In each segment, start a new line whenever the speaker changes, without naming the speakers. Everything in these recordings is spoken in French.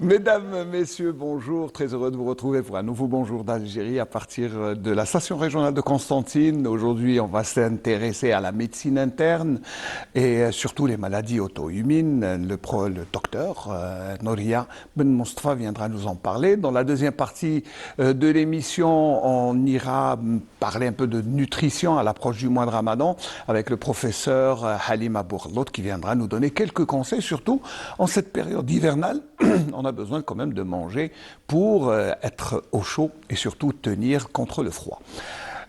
Mesdames, Messieurs, bonjour. Très heureux de vous retrouver pour un nouveau Bonjour d'Algérie à partir de la station régionale de Constantine. Aujourd'hui, on va s'intéresser à la médecine interne et surtout les maladies auto-immunes. Le docteur Nouria Ben Mostafa viendra nous en parler. Dans la deuxième partie de l'émission, on ira parler un peu de nutrition à l'approche du mois de Ramadan avec le professeur Halim Abourlout qui viendra nous donner quelques conseils, surtout en cette période hivernale. On a besoin quand même de manger pour être au chaud et surtout tenir contre le froid.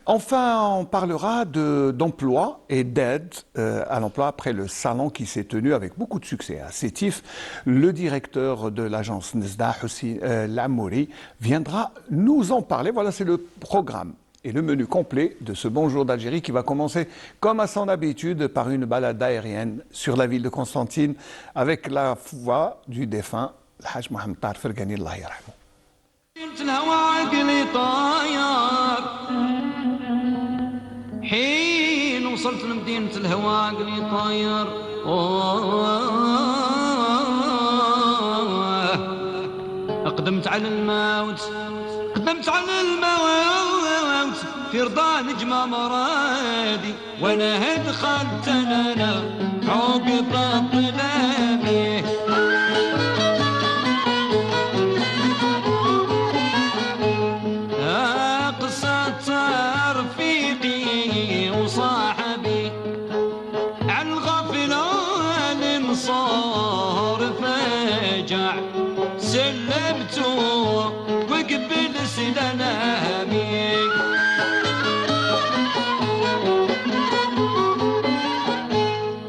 Enfin, on parlera d'emploi et d'aide à l'emploi après le salon qui s'est tenu avec beaucoup de succès à Sétif. Le directeur de l'agence Nesda, Hussein Lamouri, viendra nous en parler. Voilà, c'est le programme et le menu complet de ce Bonjour d'Algérie qui va commencer, comme à son habitude, par une balade aérienne sur la ville de Constantine avec la voix du défunt الحاج محمد طاهر فرقاني الله يرحمه.
الهوى عقلي طاير حين وصلت لمدينة الهوى عقلي طاير أقدمت على الموت في رضا نجمة مرادي وانا دخلت انا عقب الظلام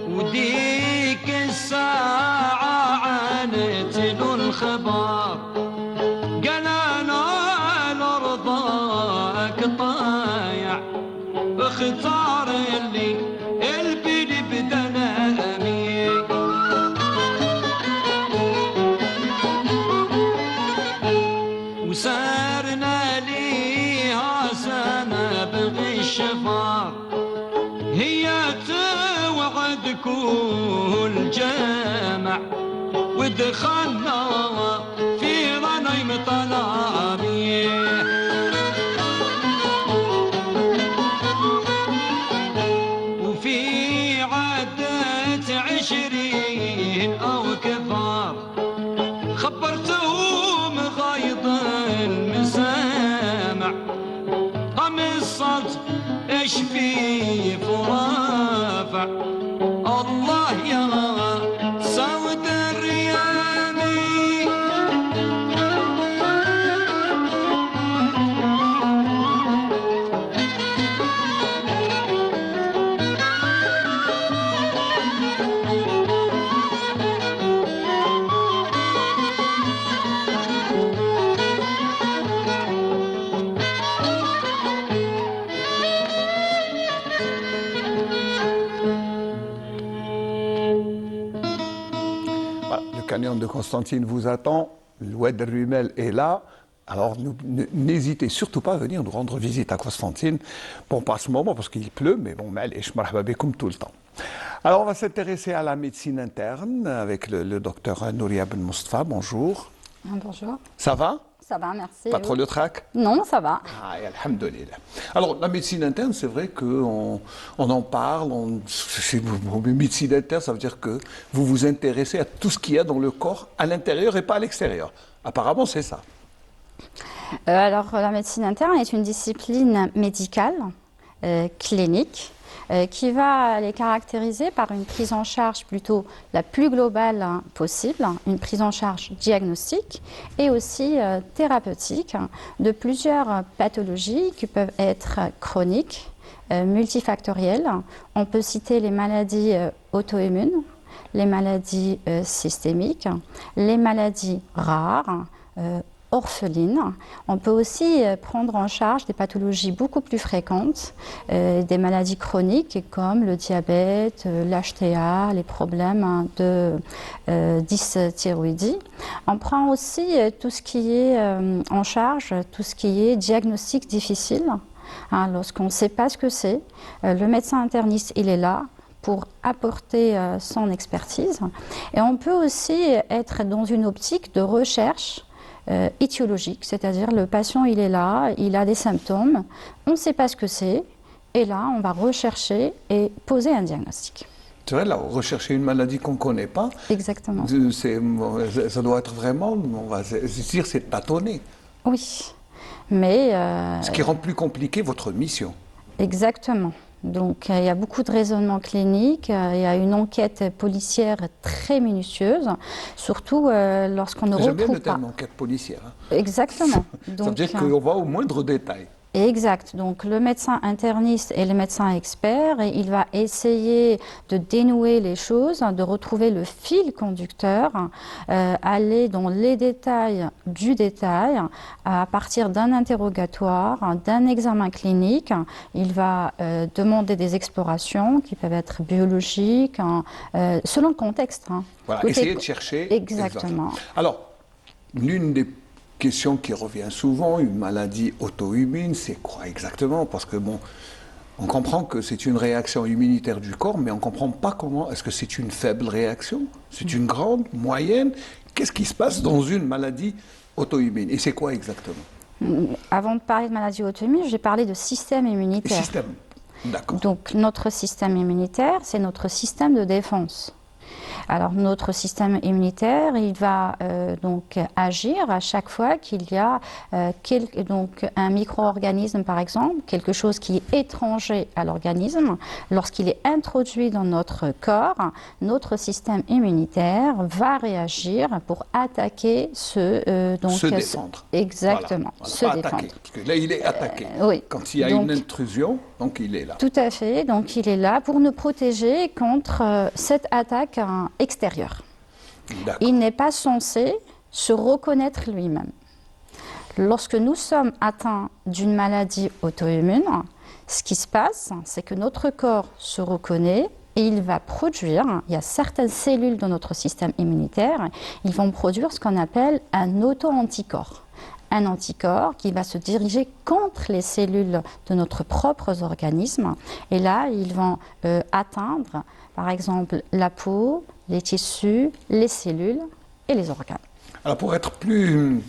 وديك الساعة عانت له الخبر قال أنا لرضاك طايع اختار اللي البلي بدنامي وسارنا ليها سنة بغي الشفار هي توعد كل جامع ودخلنا في غنيم طلامي وفي عدة 20 أو كفار خبرتهم غيض المسامع قام الصوت ايش في فرافع الله يا سود الريامي
Le canyon de Constantine vous attend, l'Oued Rumel est là. Alors n'hésitez surtout pas à venir nous rendre visite à Constantine. Bon, pas à ce moment parce qu'il pleut, mais bon, comme tout le temps. Alors on va s'intéresser à la médecine interne avec le docteur Nouria Ben Mostafa. Bonjour.
Bonjour.
Ça va?
Ça va, merci.
Pas trop le trac?
Non, ça va.
Ah, alhamdoulilah. Alors, la médecine interne, c'est vrai qu'on en parle. Médecine interne, ça veut dire que vous vous intéressez à tout ce qu'il y a dans le corps, à l'intérieur et pas à l'extérieur. Apparemment, c'est ça.
Alors, la médecine interne est une discipline médicale, clinique, qui va les caractériser par une prise en charge plutôt la plus globale possible, une prise en charge diagnostique et aussi thérapeutique de plusieurs pathologies qui peuvent être chroniques, multifactorielles. On peut citer les maladies auto-immunes, les maladies systémiques, les maladies rares, orphelines. On peut aussi prendre en charge des pathologies beaucoup plus fréquentes, des maladies chroniques comme le diabète, l'HTA, les problèmes de dysthyroïdie. On prend aussi tout ce qui est en charge, tout ce qui est diagnostic difficile. Lorsqu'on ne sait pas ce que c'est, le médecin interniste, il est là pour apporter son expertise. Et on peut aussi être dans une optique de recherche étiologique, c'est-à-dire le patient il est là, il a des symptômes, on ne sait pas ce que c'est, et là on va rechercher et poser un diagnostic.
C'est vrai, là, rechercher une maladie qu'on ne connaît pas,
Exactement.
ça doit être vraiment, on va se dire, c'est tâtonner.
Oui, mais
Ce qui rend plus compliqué votre mission.
exactement. Donc il y a beaucoup de raisonnements cliniques, il y a une enquête policière très minutieuse, surtout lorsqu'on ne
J'aime bien
retrouve
le
pas.
terme enquête policière. Hein.
Exactement.
Ça veut dire qu'on va au moindre détail.
Exact. Donc le médecin interniste et le médecin expert, et il va essayer de dénouer les choses, de retrouver le fil conducteur, aller dans les détails du détail, à partir d'un interrogatoire, d'un examen clinique. Il va demander des explorations qui peuvent être biologiques, selon le contexte. Hein.
Voilà,
Côté-
essayer de chercher.
Exactement.
Alors, l'une des questions qui revient souvent, une maladie auto-immune, c'est quoi exactement? Parce que bon, on comprend que c'est une réaction immunitaire du corps, mais on ne comprend pas comment. Est-ce que c'est une faible réaction? C'est une grande, moyenne? Qu'est-ce qui se passe dans une maladie auto-immune? Et c'est quoi exactement?
Avant de parler de maladie auto-immune, j'ai parlé de système
Le
immunitaire.
système. D'accord.
Donc notre système immunitaire, c'est notre système de défense. Alors notre système immunitaire, il va donc agir à chaque fois qu'il y a donc un micro-organisme par exemple, quelque chose qui est étranger à l'organisme. Lorsqu'il est introduit dans notre corps, notre système immunitaire va réagir pour attaquer
Se défendre.
Exactement,
Voilà.
se
Pas
défendre.
attaquer, parce que là, il est attaqué.
Oui.
Quand il y a
Donc,
une intrusion, donc il est là.
tout à fait. Donc, il est là pour nous protéger contre cette attaque extérieure.
D'accord.
Il n'est pas censé se reconnaître lui-même. Lorsque nous sommes atteints d'une maladie auto-immune, ce qui se passe, c'est que notre corps se reconnaît et il va produire, il y a certaines cellules dans notre système immunitaire, ils vont produire ce qu'on appelle un auto-anticorps. Un anticorps qui va se diriger contre les cellules de notre propre organisme. Et là, ils vont atteindre, par exemple, la peau, les tissus, les cellules et les organes.
Alors pour être plus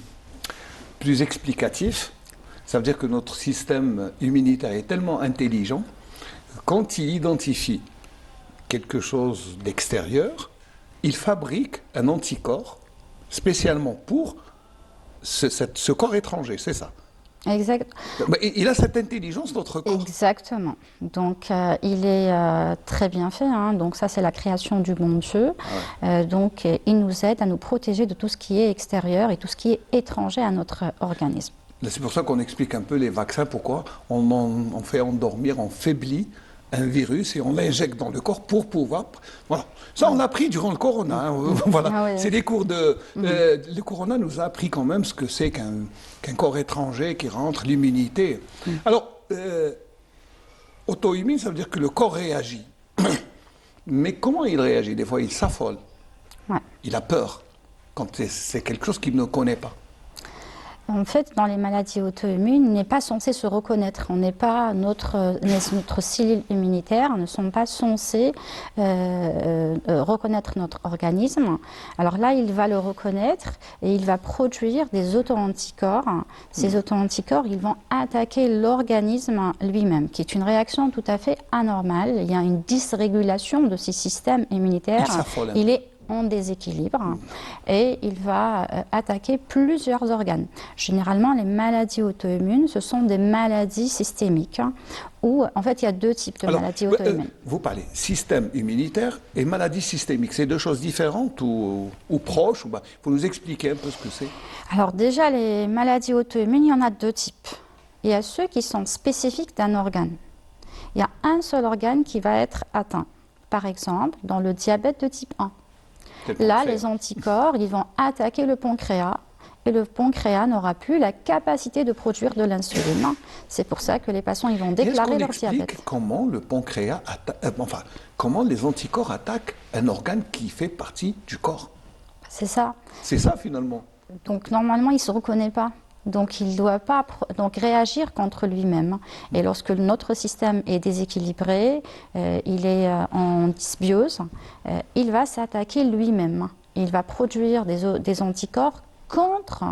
explicatif, ça veut dire que notre système immunitaire est tellement intelligent que quand il identifie quelque chose d'extérieur, il fabrique un anticorps spécialement pour ce corps étranger, c'est ça.
Exact.
Mais il a cette intelligence, notre corps.
Exactement. Donc, il est très bien fait. Hein. Donc, ça, c'est la création du bon Dieu. Donc, il nous aide à nous protéger de tout ce qui est extérieur et tout ce qui est étranger à notre organisme.
C'est pour ça qu'on explique un peu les vaccins, pourquoi on fait endormir, on faiblit un virus et on l'injecte dans le corps pour pouvoir... Voilà. Ça, on l'a appris durant le corona. Hein. Voilà.
Ah oui.
C'est des cours de... le corona nous a appris quand même ce que c'est qu'un corps étranger qui rentre, l'immunité. Alors, auto-immune, ça veut dire que le corps réagit. Mais comment il réagit? Des fois, il s'affole.
Ouais.
Il a peur quand c'est quelque chose qu'il ne connaît pas.
En fait, dans les maladies auto-immunes, il n'est pas censé se reconnaître. On n'est pas notre cellules immunitaires ne sont pas censées reconnaître notre organisme. Alors là, il va le reconnaître et il va produire des auto-anticorps. Ces auto-anticorps, ils vont attaquer l'organisme lui-même, qui est une réaction tout à fait anormale. Il y a une dysrégulation de ces systèmes immunitaires.
Il s'affole.
Il est en déséquilibre et il va attaquer plusieurs organes. Généralement, les maladies auto-immunes, ce sont des maladies systémiques où, en fait, il y a deux types de maladies auto-immunes.
Vous parlez système immunitaire et maladie systémique. C'est deux choses différentes ou proches? Il faut nous expliquer un peu ce que c'est.
Alors déjà, les maladies auto-immunes, il y en a deux types. Il y a ceux qui sont spécifiques d'un organe. Il y a un seul organe qui va être atteint. Par exemple, dans le diabète de type 1. Là, les anticorps, ils vont attaquer le pancréas et le pancréas n'aura plus la capacité de produire de l'insuline. C'est pour ça que les patients ils vont déclarer leur diabète.
Comment le pancréas comment les anticorps attaquent un organe qui fait partie du corps?
C'est ça.
C'est ça finalement.
Donc normalement, il ne se reconnaît pas. donc il ne doit pas donc réagir contre lui-même. Et lorsque notre système est déséquilibré, il est en dysbiose, il va s'attaquer lui-même. Il va produire des anticorps contre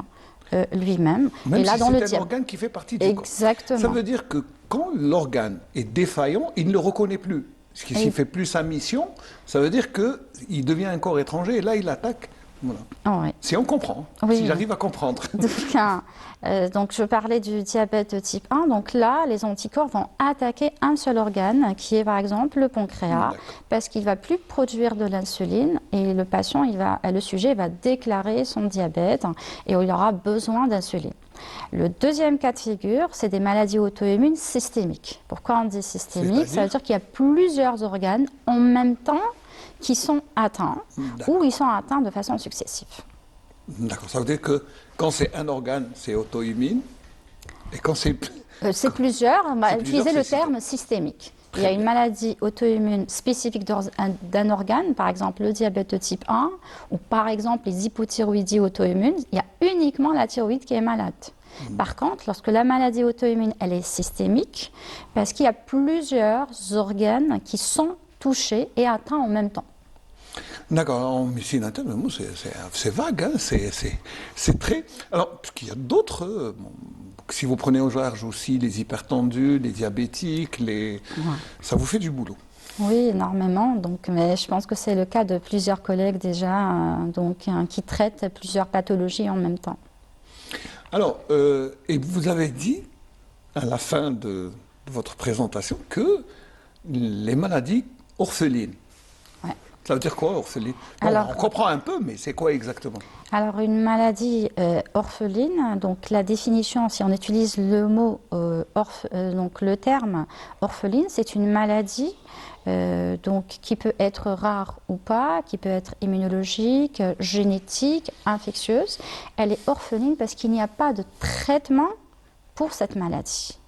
lui-même.
Même
et là,
si
dans
c'est un organe qui fait partie du corps.
Exactement.
Ça veut dire que quand l'organe est défaillant, il ne le reconnaît plus. S'il ne fait plus sa mission, ça veut dire qu'il devient un corps étranger et là, il attaque. Voilà.
Oh, oui.
Si on comprend,
Oui,
si j'arrive à comprendre.
Donc, je parlais du diabète de type 1. Donc là, les anticorps vont attaquer un seul organe, qui est par exemple le pancréas, parce qu'il ne va plus produire de l'insuline et le patient, le sujet va déclarer son diabète et il aura besoin d'insuline. Le deuxième cas de figure, c'est des maladies auto-immunes systémiques. Pourquoi on dit systémique? Ça veut dire qu'il y a plusieurs organes en même temps qui sont atteints ou ils sont atteints de façon successive.
D'accord, ça veut dire que quand c'est un organe, c'est auto-immune, et quand c'est...
c'est plusieurs, on va utiliser le terme systémique. Il y a une maladie auto-immune spécifique d'un organe, par exemple le diabète de type 1, ou par exemple les hypothyroïdies auto-immunes, il y a uniquement la thyroïde qui est malade. Par contre, lorsque la maladie auto-immune, elle est systémique, parce qu'il y a plusieurs organes qui sont touchés et atteints en même temps.
D'accord, en médecine interne, c'est vague, hein, c'est très... Alors, parce qu'il y a d'autres... si vous prenez au large aussi les hypertendus, les diabétiques, ça vous fait du boulot.
Oui, énormément. Donc, mais je pense que c'est le cas de plusieurs collègues déjà qui traitent plusieurs pathologies en même temps. Alors,
et vous avez dit, à la fin de votre présentation, que les maladies orphelines.
Ouais.
Ça veut dire quoi, orpheline? On comprend un peu, mais c'est quoi exactement?
Alors, une maladie orpheline, donc la définition, si on utilise le mot, donc le terme orpheline, c'est une maladie qui peut être rare ou pas, qui peut être immunologique, génétique, infectieuse. Elle est orpheline parce qu'il n'y a pas de traitement pour cette maladie.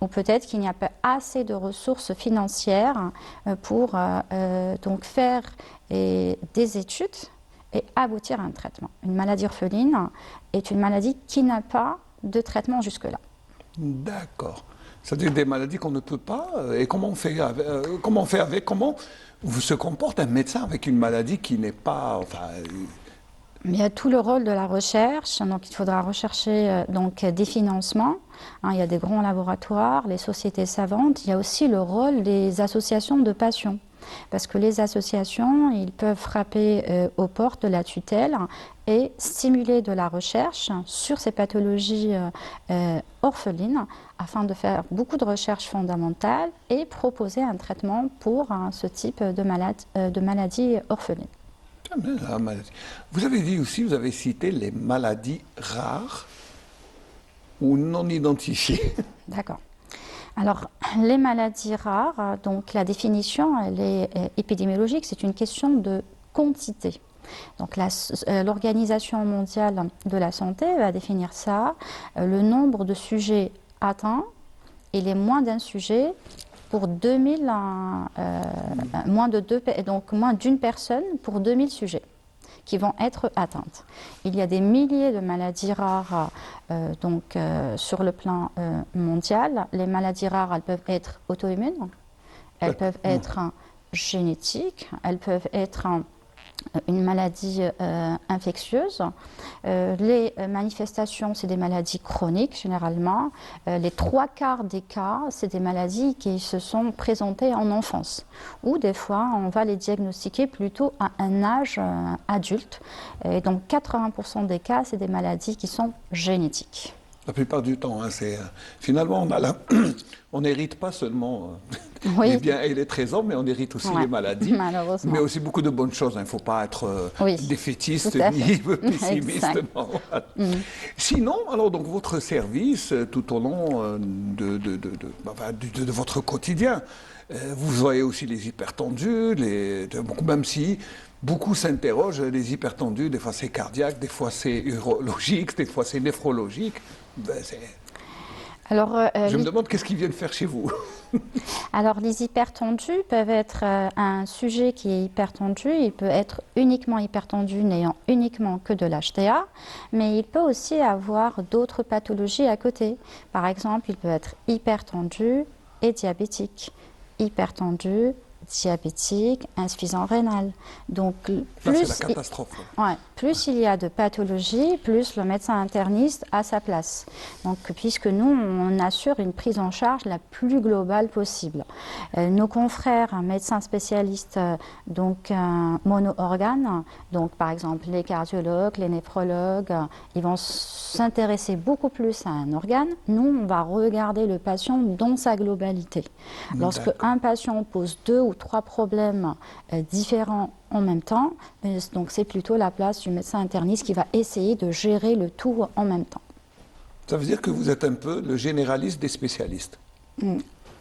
Ou peut-être qu'il n'y a pas assez de ressources financières pour donc faire des études et aboutir à un traitement. Une maladie orpheline est une maladie qui n'a pas de traitement jusque-là.
D'accord. C'est-à-dire des maladies qu'on ne peut pas. Et comment on fait avec, comment se comporte un médecin avec une maladie qui n'est pas...
Il y a tout le rôle de la recherche, donc il faudra rechercher des financements. Il y a des grands laboratoires, les sociétés savantes. Il y a aussi le rôle des associations de patients. Parce que les associations, ils peuvent frapper aux portes de la tutelle et stimuler de la recherche sur ces pathologies orphelines afin de faire beaucoup de recherches fondamentales et proposer un traitement pour ce type de maladie orpheline.
Vous avez dit aussi, vous avez cité les maladies rares ou non identifiées.
D'accord. Alors, les maladies rares, donc la définition, elle est épidémiologique, c'est une question de quantité. Donc, l'Organisation mondiale de la santé va définir ça, le nombre de sujets atteints et les moins d'un sujet pour 2000, moins d'une personne pour 2000 sujets qui vont être atteintes. Il y a des milliers de maladies rares sur le plan mondial. Les maladies rares, elles peuvent être auto-immunes, elles peuvent être génétiques, elles peuvent être une maladie infectieuse. Les manifestations, c'est des maladies chroniques généralement. Les 3/4 des cas, c'est des maladies qui se sont présentées en enfance. Ou des fois, on va les diagnostiquer plutôt à un âge adulte. Et donc 80% des cas, c'est des maladies qui sont génétiques.
La plupart du temps, finalement, on n'hérite pas seulement les biens et les trésors, mais on hérite aussi les maladies.
Malheureusement.
Mais aussi beaucoup de bonnes choses. Il ne faut pas être défaitiste ni pessimiste. Sinon, alors, donc, votre service, tout au long de votre quotidien, vous voyez aussi les hypertendus, même si beaucoup s'interrogent, les hypertendus, des fois c'est cardiaque, des fois c'est urologique, des fois c'est néphrologique.
Alors,
Je me demande qu'est-ce qu'ils viennent faire chez vous.
alors, les hypertendus peuvent être un sujet qui est hypertendu. Il peut être uniquement hypertendu, n'ayant uniquement que de l'HTA, mais il peut aussi avoir d'autres pathologies à côté. Par exemple, il peut être hypertendu et diabétique, hypertendu, diabétique, insuffisant rénal. Donc,
Là, c'est la
plus,
catastrophe. Là.
ouais, plus il y a de pathologies, plus le médecin interniste a sa place. Donc, puisque nous, on assure une prise en charge la plus globale possible. Nos confrères médecins spécialistes, donc mono-organes, donc par exemple les cardiologues, les néphrologues, ils vont s'intéresser beaucoup plus à un organe. Nous, on va regarder le patient dans sa globalité. Lorsque un patient pose 2 ou 3 problèmes différents en même temps, donc c'est plutôt la place du médecin interniste qui va essayer de gérer le tout en même temps.
Ça veut dire que vous êtes un peu le généraliste des spécialistes.
Oh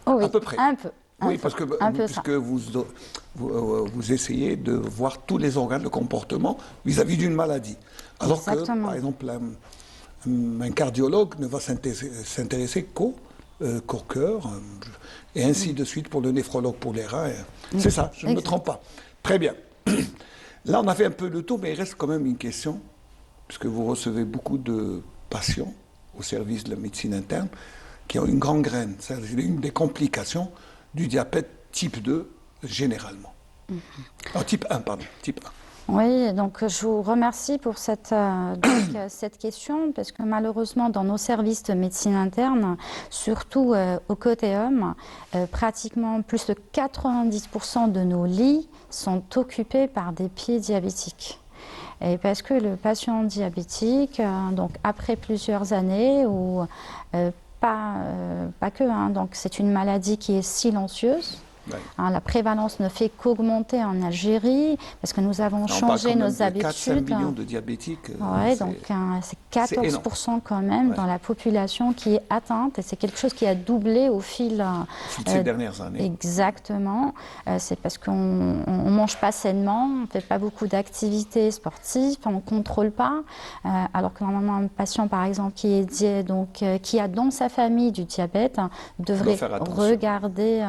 oui,
À peu près.
un peu.
Oui, parce que
puisque
vous essayez de voir tous les organes de comportement vis-à-vis d'une maladie. Alors
Exactement.
que, par exemple, un cardiologue ne va s'intéresser qu'au cœur, et ainsi de suite pour le néphrologue, pour les reins. C'est ça, je ne me trompe pas. Très bien. Là, on a fait un peu le tour, mais il reste quand même une question, puisque vous recevez beaucoup de patients au service de la médecine interne qui ont une gangrène. C'est une des complications du diabète type 2, généralement. Type 1, pardon. Type 1.
Oui, donc je vous remercie pour cette question, parce que malheureusement, dans nos services de médecine interne, surtout au côté homme, pratiquement plus de 90% de nos lits sont occupés par des pieds diabétiques. Et parce que le patient diabétique, donc après plusieurs années, ou pas que, hein, donc c'est une maladie qui est silencieuse. Ouais. Hein, la prévalence ne fait qu'augmenter en Algérie parce que nous avons changé nos habitudes.
4-5 millions de diabétiques.
Oui, donc c'est 14% quand même dans la population qui est atteinte, et c'est quelque chose qui a doublé au fil
de ces dernières années.
Exactement. C'est parce qu'on ne mange pas sainement, on ne fait pas beaucoup d'activités sportives, on ne contrôle pas. Alors que normalement, un patient, par exemple, qui a dans sa famille du diabète, devrait regarder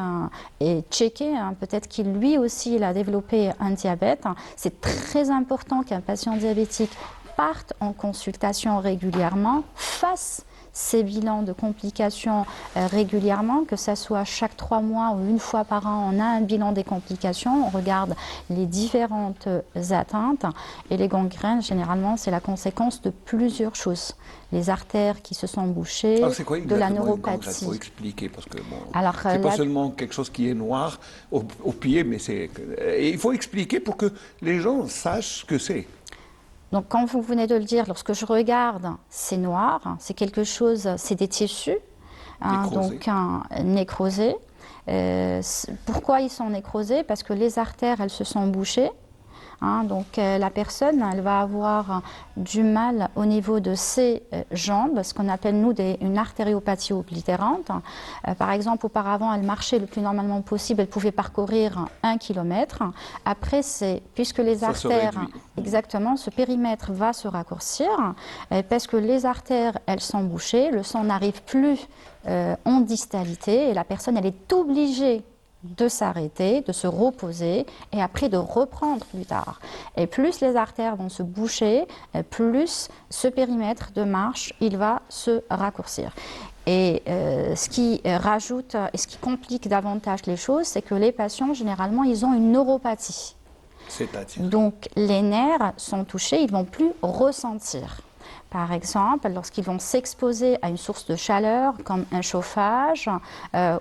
et checker, peut-être qu'il lui aussi il a développé un diabète. C'est très important qu'un patient diabétique parte en consultation régulièrement, fasse ses bilans de complications régulièrement, que ce soit chaque 3 mois ou une fois par an, on a un bilan des complications, on regarde les différentes atteintes, et les gangrènes, généralement, c'est la conséquence de plusieurs choses. Les artères qui se sont bouchées,
alors, c'est quoi
de la neuropathie.
Il faut expliquer, parce que bon, c'est pas seulement quelque chose qui est noir au pied, mais il faut expliquer pour que les gens sachent ce que c'est.
Donc, comme vous venez de le dire, lorsque je regarde, c'est noir, c'est quelque chose, c'est des tissus, donc nécrosés. Pourquoi ils sont nécrosés? Parce que les artères, elles se sont bouchées. Donc la personne, elle va avoir du mal au niveau de ses jambes, ce qu'on appelle nous une artériopathie oblitérante. Par exemple, auparavant, elle marchait le plus normalement possible, elle pouvait parcourir 1 km. Après, puisque les artères, exactement, ce périmètre va se raccourcir, parce que les artères, elles sont bouchées, le sang n'arrive plus en distalité, et la personne, elle est obligée de s'arrêter, de se reposer et après de reprendre plus tard. Et plus les artères vont se boucher, plus ce périmètre de marche, il va se raccourcir. Et ce qui rajoute et ce qui complique davantage les choses, c'est que les patients, généralement, ils ont une neuropathie.
C'est-à-dire ?
Donc les nerfs sont touchés, ils ne vont plus ressentir. Par exemple, lorsqu'ils vont s'exposer à une source de chaleur, comme un chauffage,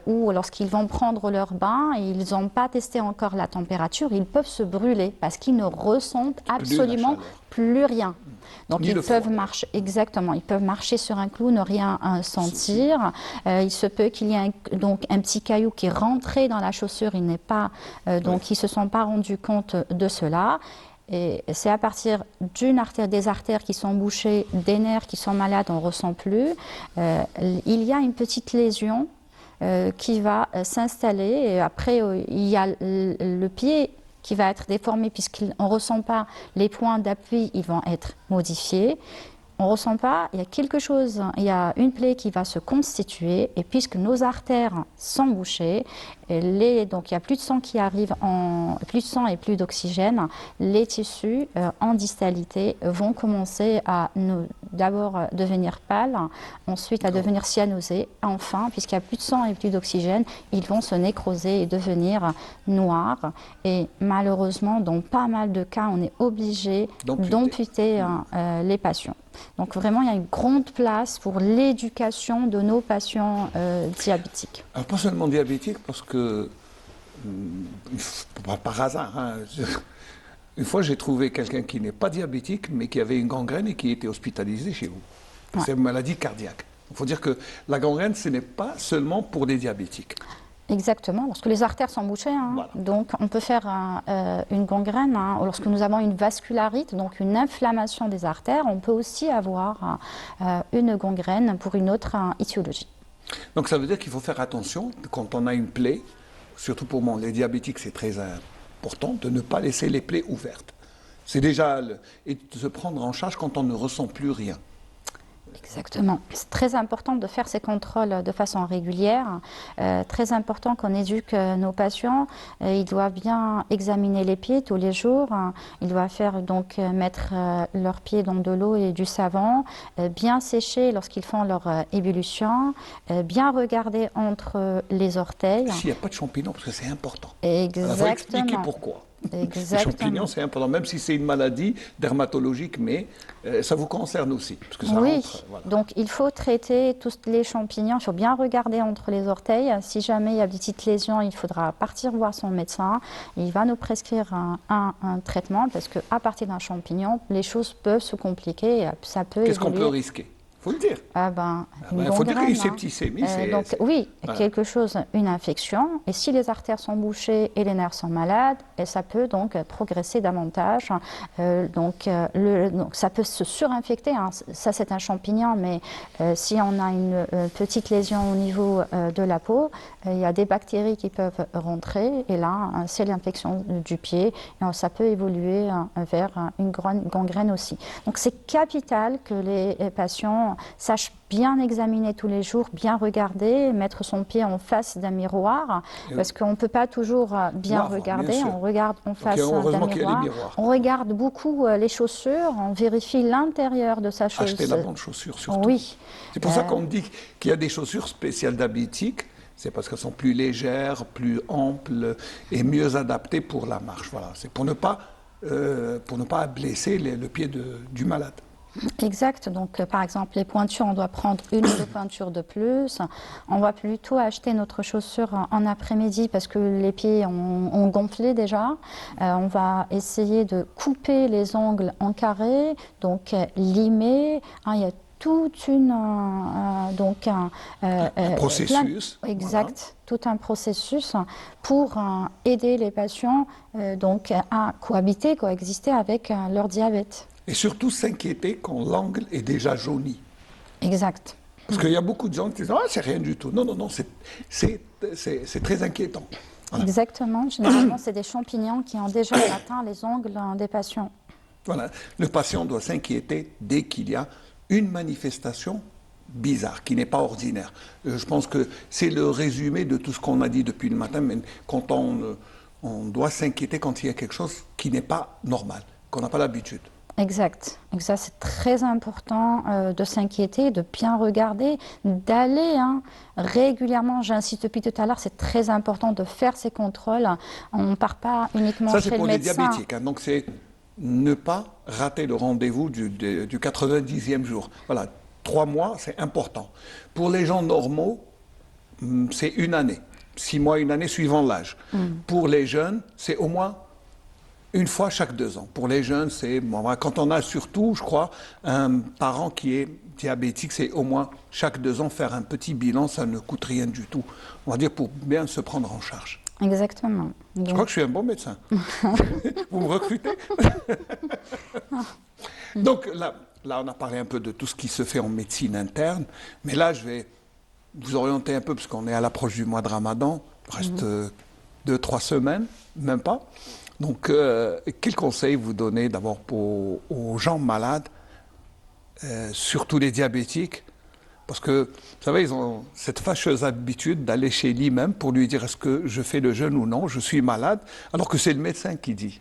ou lorsqu'ils vont prendre leur bain et ils n'ont pas testé encore la température, ils peuvent se brûler parce qu'ils ne ressentent absolument plus rien. Donc ils peuvent marcher, exactement, ils peuvent marcher sur un clou, ne rien sentir. Il se peut qu'il y ait donc un petit caillou qui est rentré dans la chaussure, ils ne se sont pas rendus compte de cela. Et c'est à partir des artères qui sont bouchées, des nerfs qui sont malades, on ne ressent plus. Il y a une petite lésion qui va s'installer. Et après, il y a le pied qui va être déformé puisqu'on ne ressent pas les points d'appui, ils vont être modifiés. On ne ressent pas, il y a quelque chose, il y a une plaie qui va se constituer et puisque nos artères sont bouchées, donc il n'y a plus de sang qui arrive, plus de sang et plus d'oxygène, les tissus en distalité vont commencer à d'abord devenir pâles, ensuite à devenir cyanosés, enfin, puisqu'il n'y a plus de sang et plus d'oxygène, ils vont se nécroser et devenir noirs. Et malheureusement, dans pas mal de cas, on est obligé d'amputer les patients. Donc vraiment, il y a une grande place pour l'éducation de nos patients diabétiques.
Alors, pas seulement diabétiques, parce que, par hasard, hein, une fois j'ai trouvé quelqu'un qui n'est pas diabétique, mais qui avait une gangrène et qui était hospitalisé chez vous. Ouais. C'est une maladie cardiaque. Il faut dire que la gangrène, ce n'est pas seulement pour les diabétiques.
Exactement, lorsque les artères sont bouchées, hein, voilà. Donc on peut faire une gangrène, hein, lorsque nous avons une vascularite, donc une inflammation des artères, on peut aussi avoir une gangrène pour une autre étiologie.
Donc ça veut dire qu'il faut faire attention quand on a une plaie, surtout pour moi, les diabétiques, c'est très important de ne pas laisser les plaies ouvertes. C'est déjà, et de se prendre en charge quand on ne ressent plus rien.
Exactement. C'est très important de faire ces contrôles de façon régulière. Très important qu'on éduque nos patients. Ils doivent bien examiner les pieds tous les jours. Ils doivent faire donc mettre leurs pieds dans de l'eau et du savon, bien sécher lorsqu'ils font leur ébullition, bien regarder entre les orteils.
S'il n'y a pas de champignons, parce que c'est important.
Exactement.
Alors, il faut expliquer pourquoi.
Exactement.
Les champignons, c'est important, même si c'est une maladie dermatologique, mais ça vous concerne aussi. Parce que ça rentre, voilà.
Donc il faut traiter tous les champignons, il faut bien regarder entre les orteils. Si jamais il y a des petites lésions, il faudra partir voir son médecin. Il va nous prescrire un traitement, parce qu'à partir d'un champignon, les choses peuvent se compliquer. Ça peut
Qu'est-ce qu'on peut risquer ? Il faut le dire.
Il
faut dire une septicémie.
Quelque chose, une infection. Et si les artères sont bouchées et les nerfs sont malades, et ça peut donc progresser davantage. Donc ça peut se surinfecter. Hein. Ça, c'est un champignon, mais si on a une petite lésion au niveau de la peau, il y a des bactéries qui peuvent rentrer. Et là, c'est l'infection du pied. Et ça peut évoluer vers une gangrène aussi. Donc c'est capital que les patients sache bien examiner tous les jours, bien regarder, mettre son pied en face d'un miroir, parce qu'on ne peut pas toujours bien regarder, on regarde en face d'un miroir. On regarde beaucoup les chaussures, on vérifie l'intérieur de sa chaussure.
Acheter la bonne chaussure surtout.
Oui.
C'est pour ça qu'on dit qu'il y a des chaussures spéciales diabétiques, c'est parce qu'elles sont plus légères, plus amples et mieux adaptées pour la marche. Voilà. C'est pour ne pas blesser le pied du malade.
Exact. Donc, par exemple, les pointures, on doit prendre une ou deux pointures de plus. On va plutôt acheter notre chaussure en après-midi parce que les pieds ont gonflé déjà. On va essayer de couper les ongles en carré, donc limer. Il y a toute un
processus.
Exact. Voilà. Tout un processus pour aider les patients à coexister avec leur diabète.
Et surtout s'inquiéter quand l'angle est déjà jauni.
Exact.
Parce qu'il y a beaucoup de gens qui disent « Ah, c'est rien du tout ». Non, c'est très inquiétant.
Voilà. Exactement. Généralement, c'est des champignons qui ont déjà atteint les ongles des patients.
Voilà. Le patient doit s'inquiéter dès qu'il y a une manifestation bizarre, qui n'est pas ordinaire. Je pense que c'est le résumé de tout ce qu'on a dit depuis le matin, mais quand on doit s'inquiéter quand il y a quelque chose qui n'est pas normal, qu'on n'a pas l'habitude.
Exact. Donc ça, c'est très important de s'inquiéter, de bien regarder, d'aller régulièrement. J'insiste depuis tout à l'heure, c'est très important de faire ces contrôles. On ne part pas uniquement chez le médecin. Ça, c'est pour les diabétiques.
Donc, c'est ne pas rater le rendez-vous du 90e jour. Voilà, 3 mois, c'est important. Pour les gens normaux, c'est 1 année. 6 mois, 1 année, suivant l'âge. Pour les jeunes, c'est au moins 1 fois chaque 2 ans. Pour les jeunes, c'est quand on a surtout, je crois, un parent qui est diabétique, c'est au moins chaque 2 ans faire un petit bilan, ça ne coûte rien du tout. On va dire pour bien se prendre en charge.
Exactement. Donc...
Je crois que je suis un bon médecin. Vous me recrutez? Donc là, on a parlé un peu de tout ce qui se fait en médecine interne, mais là, je vais vous orienter un peu, parce qu'on est à l'approche du mois de Ramadan, il reste 2-3 semaines, même pas. Donc, quel conseil vous donnez d'abord aux gens malades surtout les diabétiques, parce que, vous savez, ils ont cette fâcheuse habitude d'aller chez l'imam pour lui dire est-ce que je fais le jeûne ou non, je suis malade, alors que c'est le médecin qui dit.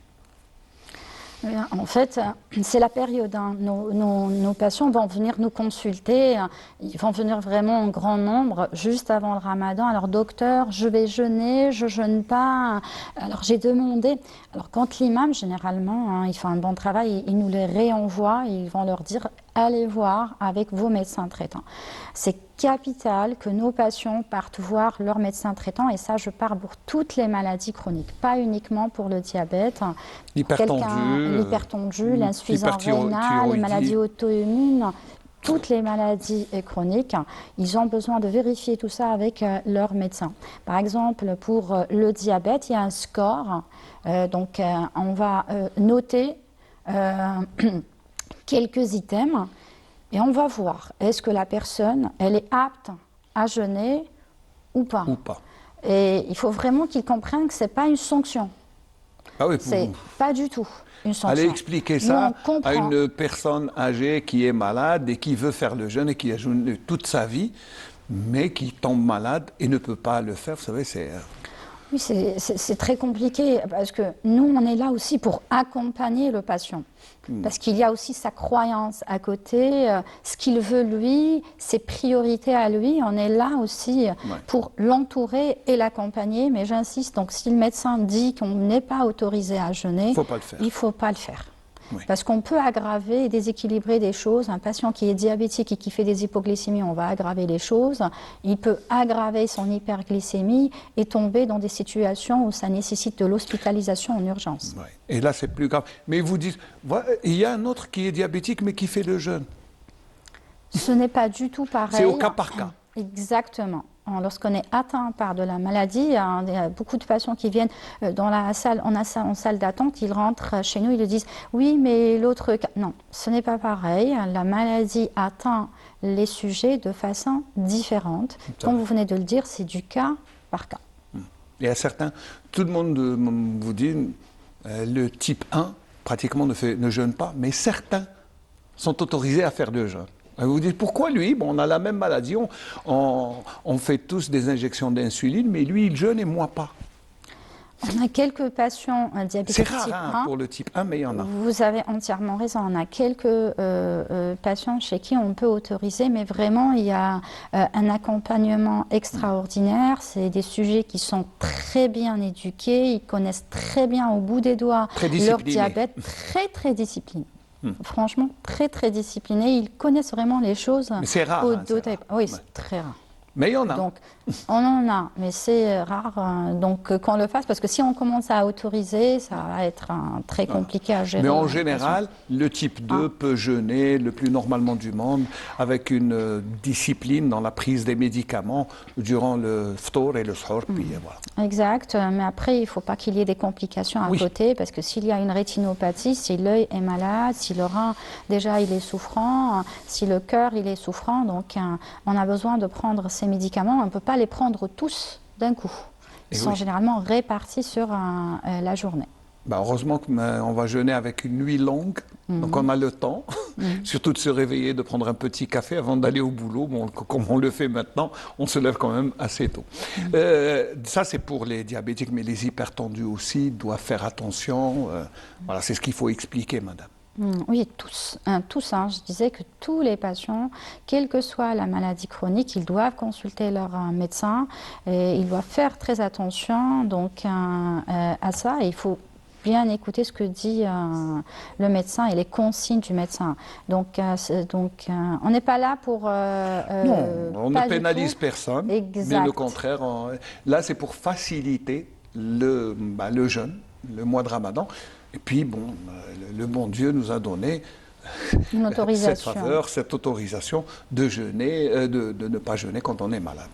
En fait, c'est la période. Nos patients vont venir nous consulter. Ils vont venir vraiment en grand nombre juste avant le ramadan. Alors, docteur, je vais jeûner, je jeûne pas. Alors, j'ai demandé. Alors, quand l'imam, généralement, il fait un bon travail, il nous les réenvoie et ils vont leur dire allez voir avec vos médecins traitants. C'est capital que nos patients partent voir leur médecin traitant, et ça, je parle pour toutes les maladies chroniques, pas uniquement pour le diabète. L'hypertendu, l'insuffisance rénale, les maladies auto-immunes, toutes les maladies chroniques, ils ont besoin de vérifier tout ça avec leur médecin. Par exemple, pour le diabète, il y a un score, on va noter quelques items et on va voir est-ce que la personne elle est apte à jeûner ou pas. Et il faut vraiment qu'ils comprennent que c'est pas une sanction.
Ah oui,
c'est pas du tout une sanction.
Allez expliquer ça à une personne âgée qui est malade et qui veut faire le jeûne et qui a jeûné toute sa vie, mais qui tombe malade et ne peut pas le faire. Vous savez, c'est...
Oui, c'est très compliqué parce que nous, on est là aussi pour accompagner le patient. Parce qu'il y a aussi sa croyance à côté, ce qu'il veut lui, ses priorités à lui. On est là aussi pour l'entourer et l'accompagner. Mais j'insiste, donc si le médecin dit qu'on n'est pas autorisé à jeûner, il ne faut pas le faire. Oui. Parce qu'on peut aggraver et déséquilibrer des choses. Un patient qui est diabétique et qui fait des hypoglycémies, on va aggraver les choses. Il peut aggraver son hyperglycémie et tomber dans des situations où ça nécessite de l'hospitalisation en urgence.
Oui. Et là, c'est plus grave. Mais vous dites, il y a un autre qui est diabétique mais qui fait le jeûne.
Ce n'est pas du tout pareil.
C'est au cas par cas.
Exactement. Lorsqu'on est atteint par de la maladie, il y a beaucoup de patients qui viennent dans la salle, en salle d'attente, ils rentrent chez nous, ils le disent « oui, mais l'autre cas… » Non, ce n'est pas pareil. La maladie atteint les sujets de façon différente. Comme vous venez de le dire, c'est du cas par cas.
Et à certains, tout le monde vous dit le type 1 pratiquement ne jeûne pas, mais certains sont autorisés à faire le jeûne. Vous vous dites, pourquoi lui? Bon, on a la même maladie, on fait tous des injections d'insuline, mais lui, il jeûne et moi pas.
On a quelques patients diabétiques
type 1. C'est rare pour le type 1, mais il y en a.
Vous avez entièrement raison. On a quelques patients chez qui on peut autoriser, mais vraiment, il y a un accompagnement extraordinaire. C'est des sujets qui sont très bien éduqués, ils connaissent très bien au bout des doigts leur diabète, très disciplinés. Franchement, très disciplinés. Ils connaissent vraiment les choses.
Mais c'est rare.
Oui, c'est très rare.
Mais il y en a.
Donc, on en a, mais c'est rare donc qu'on le fasse, parce que si on commence à autoriser, ça va être très compliqué à gérer.
Mais en général, le type 2 peut jeûner le plus normalement du monde, avec une discipline dans la prise des médicaments durant le ftour et le sahur. Puis voilà.
Exact, mais après, il ne faut pas qu'il y ait des complications à côté, parce que s'il y a une rétinopathie, si l'œil est malade, si le rein, déjà, il est souffrant, si le cœur, il est souffrant, donc on a besoin de prendre ces médicaments. On ne peut pas les prendre tous d'un coup. Ils sont généralement répartis sur la journée.
Heureusement qu'on va jeûner avec une nuit longue, donc on a le temps, surtout de se réveiller, de prendre un petit café avant d'aller au boulot. Bon, comme on le fait maintenant, on se lève quand même assez tôt. Ça, c'est pour les diabétiques, mais les hypertendus aussi doivent faire attention. Voilà, c'est ce qu'il faut expliquer, madame.
Oui, tous. Je disais que tous les patients, quelle que soit la maladie chronique, ils doivent consulter leur médecin et ils doivent faire très attention donc, à ça. Et il faut bien écouter ce que dit le médecin et les consignes du médecin. Donc, on n'est pas là pour…
non, on ne pénalise personne,
exact.
Mais le contraire. Là, c'est pour faciliter le jeûne, le mois de Ramadan. Et puis, bon, le bon Dieu nous a donné cette faveur, cette autorisation de jeûner, de ne pas jeûner quand on est malade.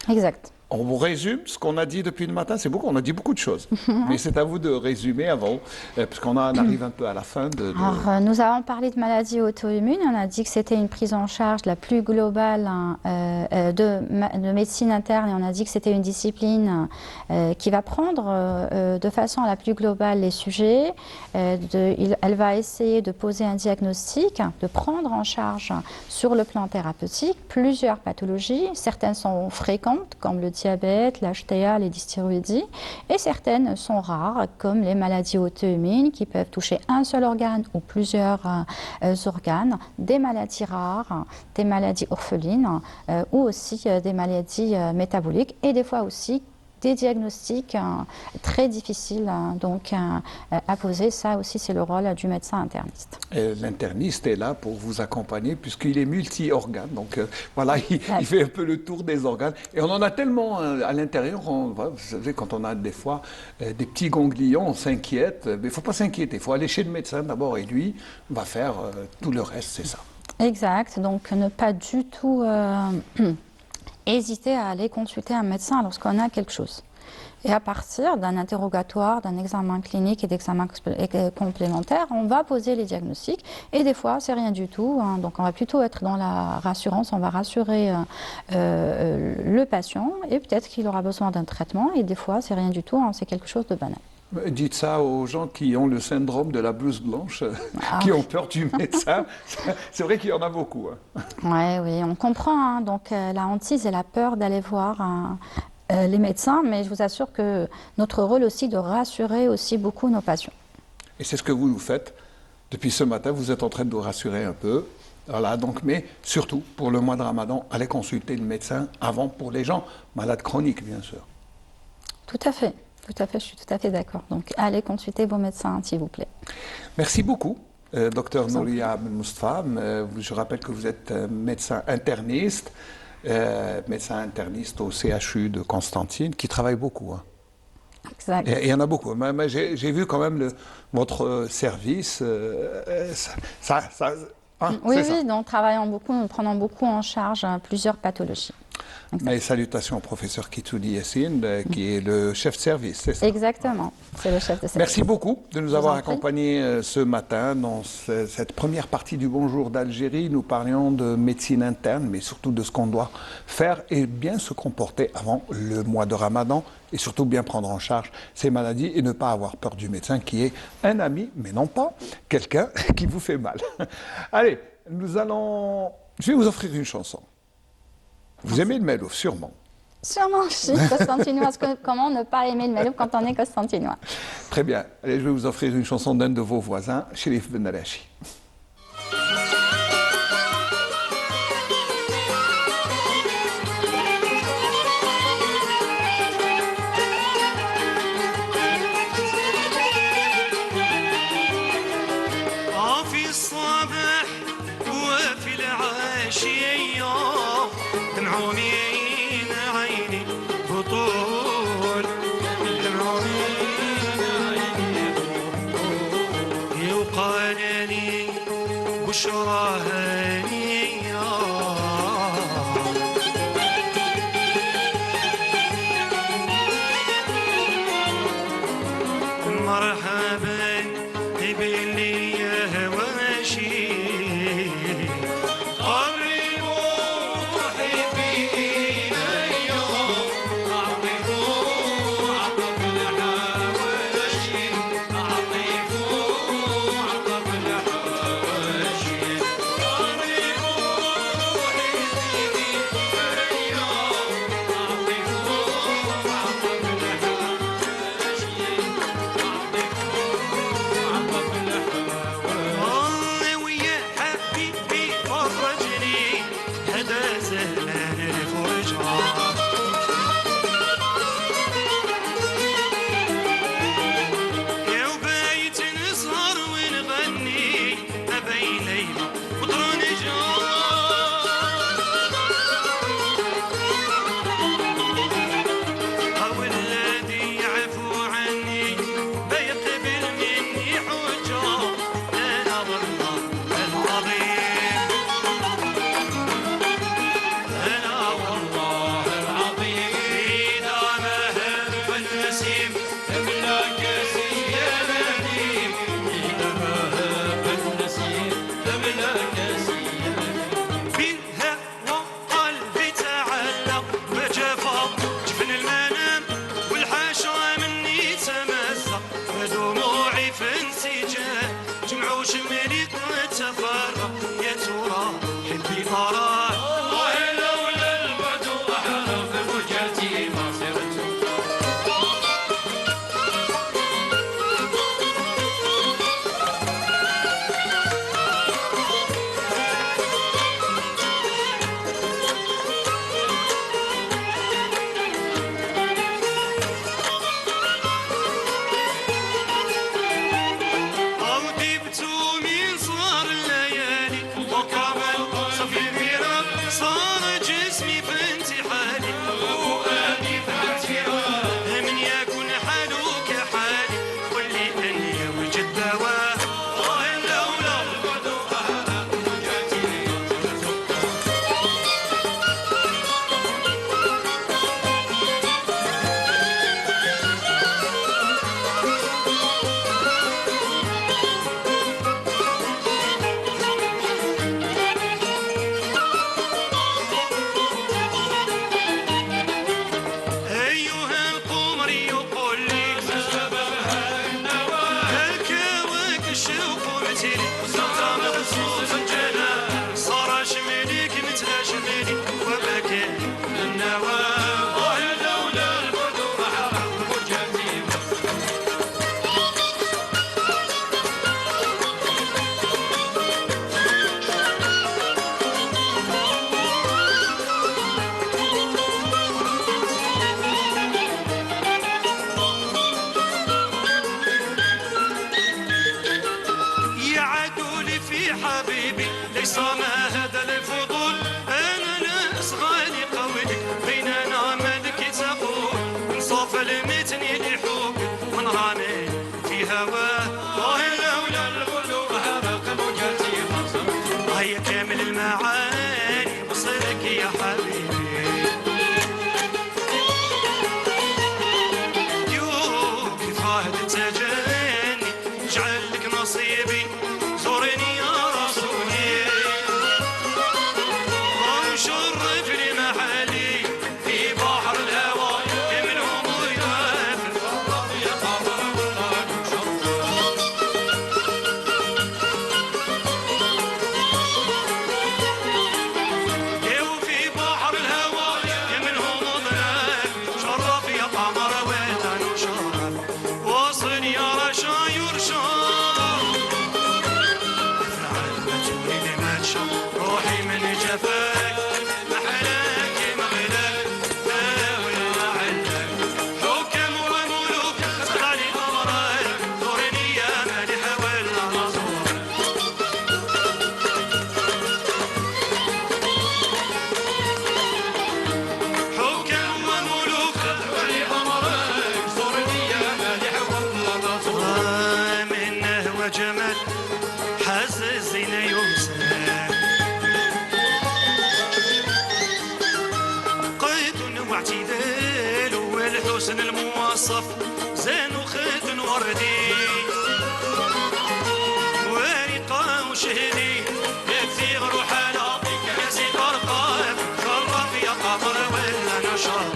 Exact.
On vous résume ce qu'on a dit depuis le matin. C'est beaucoup, on a dit beaucoup de choses. Mais c'est à vous de résumer avant, parce qu'on arrive un peu à la fin
Alors, nous avons parlé de maladies auto-immunes. On a dit que c'était une prise en charge la plus globale de médecine interne. Et on a dit que c'était une discipline qui va prendre de façon la plus globale les sujets. Elle va essayer de poser un diagnostic, de prendre en charge sur le plan thérapeutique plusieurs pathologies. Certaines sont fréquentes, comme le diabète, l'HTA, les dysthyroïdies, et certaines sont rares, comme les maladies auto-immunes qui peuvent toucher un seul organe ou plusieurs organes, des maladies rares, des maladies orphelines ou aussi des maladies métaboliques et des fois aussi des diagnostics très difficiles à poser. Ça aussi, c'est le rôle du médecin interniste.
L'interniste est là pour vous accompagner puisqu'il est multi-organes. Donc voilà, il fait un peu le tour des organes. Et on en a tellement à l'intérieur. Vous savez, quand on a des fois des petits ganglions, on s'inquiète. Mais il ne faut pas s'inquiéter. Il faut aller chez le médecin d'abord et lui va faire tout le reste, c'est ça.
Exact. Donc ne pas du tout hésiter à aller consulter un médecin lorsqu'on a quelque chose. Et à partir d'un interrogatoire, d'un examen clinique et d'examens complémentaires, on va poser les diagnostics. Et des fois, c'est rien du tout. Donc, on va plutôt être dans la rassurance. On va rassurer le patient et peut-être qu'il aura besoin d'un traitement. Et des fois, c'est rien du tout. C'est quelque chose de banal.
Dites ça aux gens qui ont le syndrome de la blouse blanche, qui ont peur du médecin. C'est vrai qu'il y en a beaucoup.
Oui, on comprend. Donc, la hantise et la peur d'aller voir les médecins, mais je vous assure que notre rôle aussi de rassurer aussi beaucoup nos patients.
Et c'est ce que vous faites. Depuis ce matin, vous êtes en train de nous rassurer un peu. Voilà, donc, mais surtout, pour le mois de Ramadan, allez consulter le médecin avant pour les gens malades chroniques, bien sûr.
Tout à fait. Tout à fait, je suis tout à fait d'accord. Donc, allez consulter vos médecins, s'il vous plaît.
Merci beaucoup, docteur Nouria Mustafa. Je rappelle que vous êtes médecin interniste au CHU de Constantine, qui travaille beaucoup.
Exact.
Et il y en a beaucoup. Mais j'ai vu quand même votre service.
Oui, donc travaillant beaucoup, nous prenons beaucoup en charge plusieurs pathologies.
Mes salutations au professeur Kitouli Yassine, qui est le chef de service, c'est ça?
Exactement, c'est le chef de service.
Merci beaucoup de nous avoir accompagnés ce matin dans cette première partie du Bonjour d'Algérie. Nous parlions de médecine interne, mais surtout de ce qu'on doit faire et bien se comporter avant le mois de Ramadan et surtout bien prendre en charge ces maladies et ne pas avoir peur du médecin qui est un ami, mais non pas quelqu'un qui vous fait mal. Allez, je vais vous offrir une chanson. Vous aimez le Melouf, sûrement.
Sûrement, je suis constantinoise. Comment ne pas aimer le Melouf quand on est constantinois?
Très bien. Allez, je vais vous offrir une chanson d'un de vos voisins, Chérif Ben Arachi.
جمعوا شمالي تفرق يا ترى حبي فرح لولا البعد أحرق وجهتي ما صرت ليس ما هذا الفضول أنا لا أصغاني قولك بيننا ملك تقول انصاف المتني لحب من رامي في هواه لولا القلوب هبق موجاتي مصر هيا كامل المعاني وصلك يا حبيبي يوم كيف عهد تجاني اجعل لك نصيبي زورني يا رسولي وشرف لي محلي في بحر الهوى منهم ويدافع يا قمر والله وفي بحر الهوى منهم ويدافع شرف يا قمر والله شرف وصل يا رشا يرشد روحي من جفاك محلاك مغلاك داوي عندك حكم وملوك اسمعني امرك زورني يا مالح ولا نصور حكم وملوك اسمعني امرك زورني يا مالح ولا نصور منه وجمال حز الزين يمسك واعتدال والحسن الموصف زين وخيط وردي ورقة وشهدي يكفي روح على كاسي طرقات شرف يا قمر ولا نشاط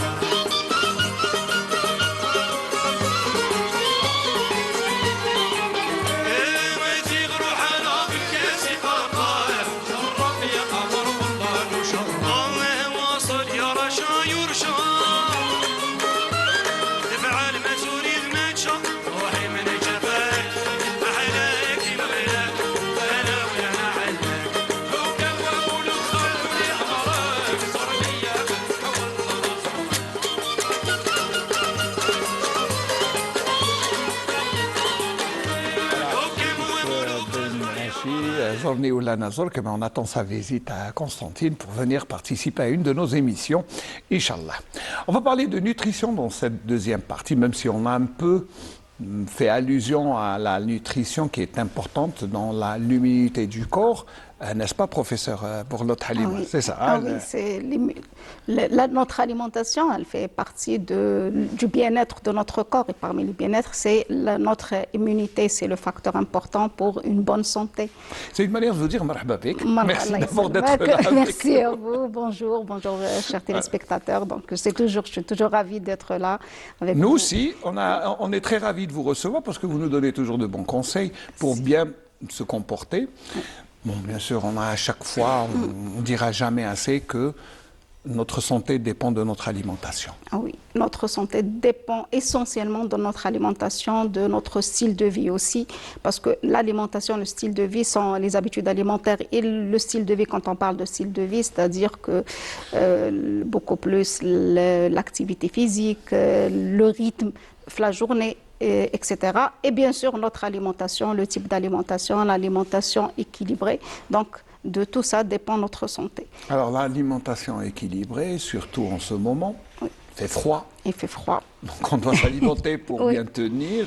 Zorni ou Lanazork, mais on attend sa visite à Constantine pour venir participer à une de nos émissions, Inch'Allah. On va parler de nutrition dans cette deuxième partie, même si on a un peu fait allusion à la nutrition qui est importante dans l'immunité du corps, n'est-ce pas, professeur Bourlot Halima?
Oui.
C'est ça.
Ah, oui, c'est notre alimentation, elle fait partie du bien-être de notre corps. Et parmi le bien-être, c'est notre immunité, c'est le facteur important pour une bonne santé.
C'est une manière de vous dire marhaba bik. Merci d'abord d'être là.
Merci à vous. Bonjour, chers téléspectateurs. Donc, je suis toujours ravie d'être là avec
Nous
vous.
aussi, on est très ravis de vous recevoir parce que vous nous donnez toujours de bons conseils pour bien se comporter. Bon, bien sûr, on a à chaque fois, on ne dira jamais assez que notre santé dépend de notre alimentation.
Ah oui, notre santé dépend essentiellement de notre alimentation, de notre style de vie aussi, parce que l'alimentation, le style de vie sont les habitudes alimentaires et le style de vie, quand on parle de style de vie, c'est-à-dire que beaucoup plus l'activité physique, le rythme, la journée, etc. Et bien sûr, notre alimentation, le type d'alimentation, l'alimentation équilibrée. Donc, de tout ça dépend notre santé.
Alors l'alimentation équilibrée, surtout en ce moment, il fait froid.
Il fait froid.
Donc on doit s'alimenter pour bien tenir.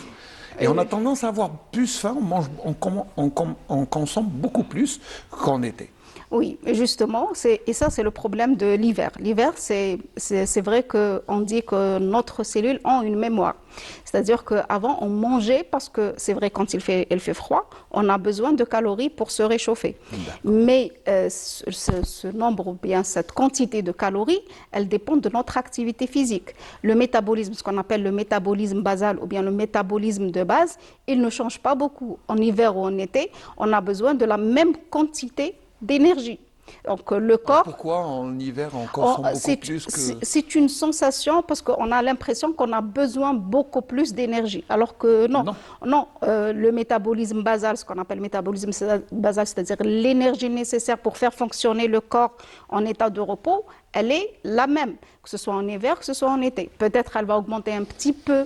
Et on a tendance à avoir plus faim, on consomme beaucoup plus qu'en été.
Oui, justement, et ça c'est le problème de l'hiver. L'hiver, c'est vrai qu'on dit que notre cellule a une mémoire. C'est-à-dire qu'avant, on mangeait parce que c'est vrai quand il fait froid, on a besoin de calories pour se réchauffer. Mais ce nombre ou bien cette quantité de calories, elle dépend de notre activité physique. Le métabolisme, ce qu'on appelle le métabolisme basal ou bien le métabolisme de base, il ne change pas beaucoup. En hiver ou en été, on a besoin de la même quantité d'énergie. Donc le corps...
Pourquoi en hiver on consomme beaucoup plus que...
C'est une sensation parce qu'on a l'impression qu'on a besoin beaucoup plus d'énergie. Alors que non. Le métabolisme basal, ce qu'on appelle le métabolisme basal, c'est-à-dire l'énergie nécessaire pour faire fonctionner le corps en état de repos, elle est la même, que ce soit en hiver, que ce soit en été. Peut-être elle va augmenter un petit peu,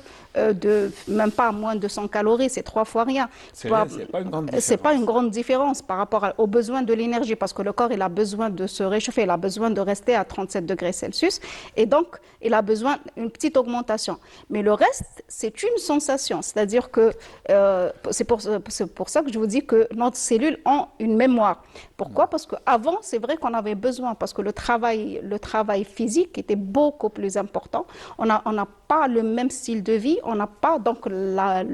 même pas moins de 100 calories, c'est 3 fois rien.
C'est pas une grande différence.
C'est pas une grande différence par rapport aux besoins de l'énergie, parce que le corps, il a besoin de se réchauffer, il a besoin de rester à 37 degrés Celsius, et donc il a besoin d'une petite augmentation. Mais le reste, c'est une sensation, c'est-à-dire que c'est pour ça que je vous dis que notre cellule a une mémoire. Pourquoi? Parce qu'avant, c'est vrai qu'on avait besoin, parce que le travail physique était beaucoup plus important. On n'a pas le même style de vie, on n'a pas donc la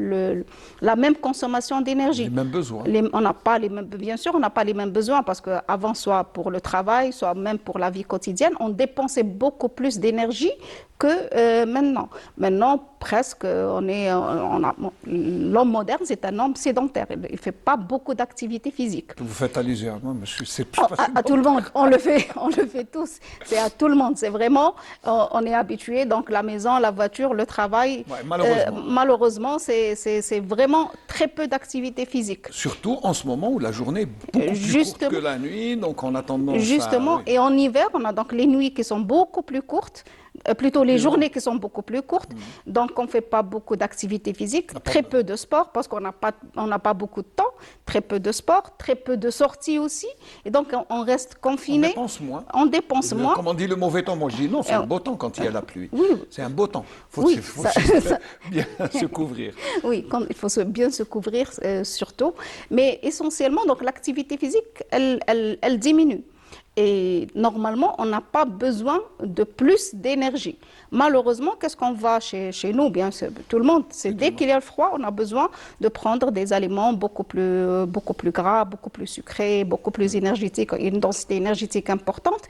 même consommation d'énergie.
Les mêmes besoins.
On n'a pas les mêmes, bien sûr, on n'a pas les mêmes besoins parce qu'avant, soit pour le travail, soit même pour la vie quotidienne, on dépensait beaucoup plus d'énergie que maintenant. Maintenant, presque, l'homme moderne, c'est un homme sédentaire. Il ne fait pas beaucoup d'activité physique.
Vous faites allusion à moi, mais c'est
à tout le monde, on le fait tous. C'est à tout le monde. C'est vraiment, on est habitué. Donc la maison, la voiture, le travail.
Ouais,
malheureusement, c'est vraiment très peu d'activité physique.
Surtout en ce moment où la journée est beaucoup plus courte que la nuit, donc on a tendance
Justement, et en hiver, on a donc les nuits qui sont beaucoup plus courtes. Plutôt les journées qui sont beaucoup plus courtes, donc on ne fait pas beaucoup d'activité physique, très peu de sport parce qu'on n'a pas beaucoup de temps, très peu de sport, très peu de sorties aussi, et donc on reste confiné.
On dépense moins. Comme on dit le mauvais temps, moi je dis non, c'est un beau temps quand il y a la pluie.
Oui.
C'est un beau temps. Il faut bien se couvrir.
Oui, il faut bien se couvrir surtout, mais essentiellement, donc l'activité physique, elle diminue. Et normalement, on n'a pas besoin de plus d'énergie. Malheureusement, qu'est-ce qu'on voit chez nous, bien tout le monde, c'est dès qu'il y a le froid, on a besoin de prendre des aliments beaucoup plus gras, beaucoup plus sucrés, beaucoup plus énergétiques, une densité énergétique importante.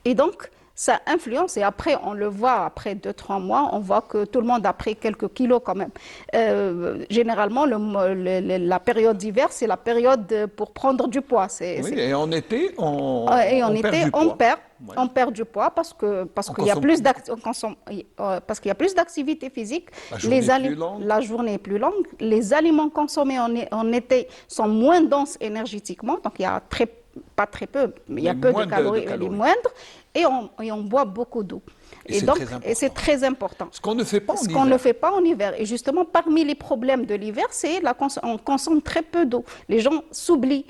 Et donc, ça influence, et après, on le voit, après 2-3 mois, on voit que tout le monde a pris quelques kilos quand même. Généralement, la période d'hiver, c'est la période pour prendre du poids.
Et en été, on
perd du poids parce qu'il y a plus d'activité physique. La journée est plus longue. Les aliments consommés en été sont moins denses énergétiquement, donc il y a pas très peu, mais il y a peu de calories, les moindres, et on boit beaucoup d'eau. Et c'est très important.
Ce qu'on ne fait pas en hiver.
Ce qu'on ne fait pas en hiver. Et justement, parmi les problèmes de l'hiver, c'est on consomme très peu d'eau. Les gens s'oublient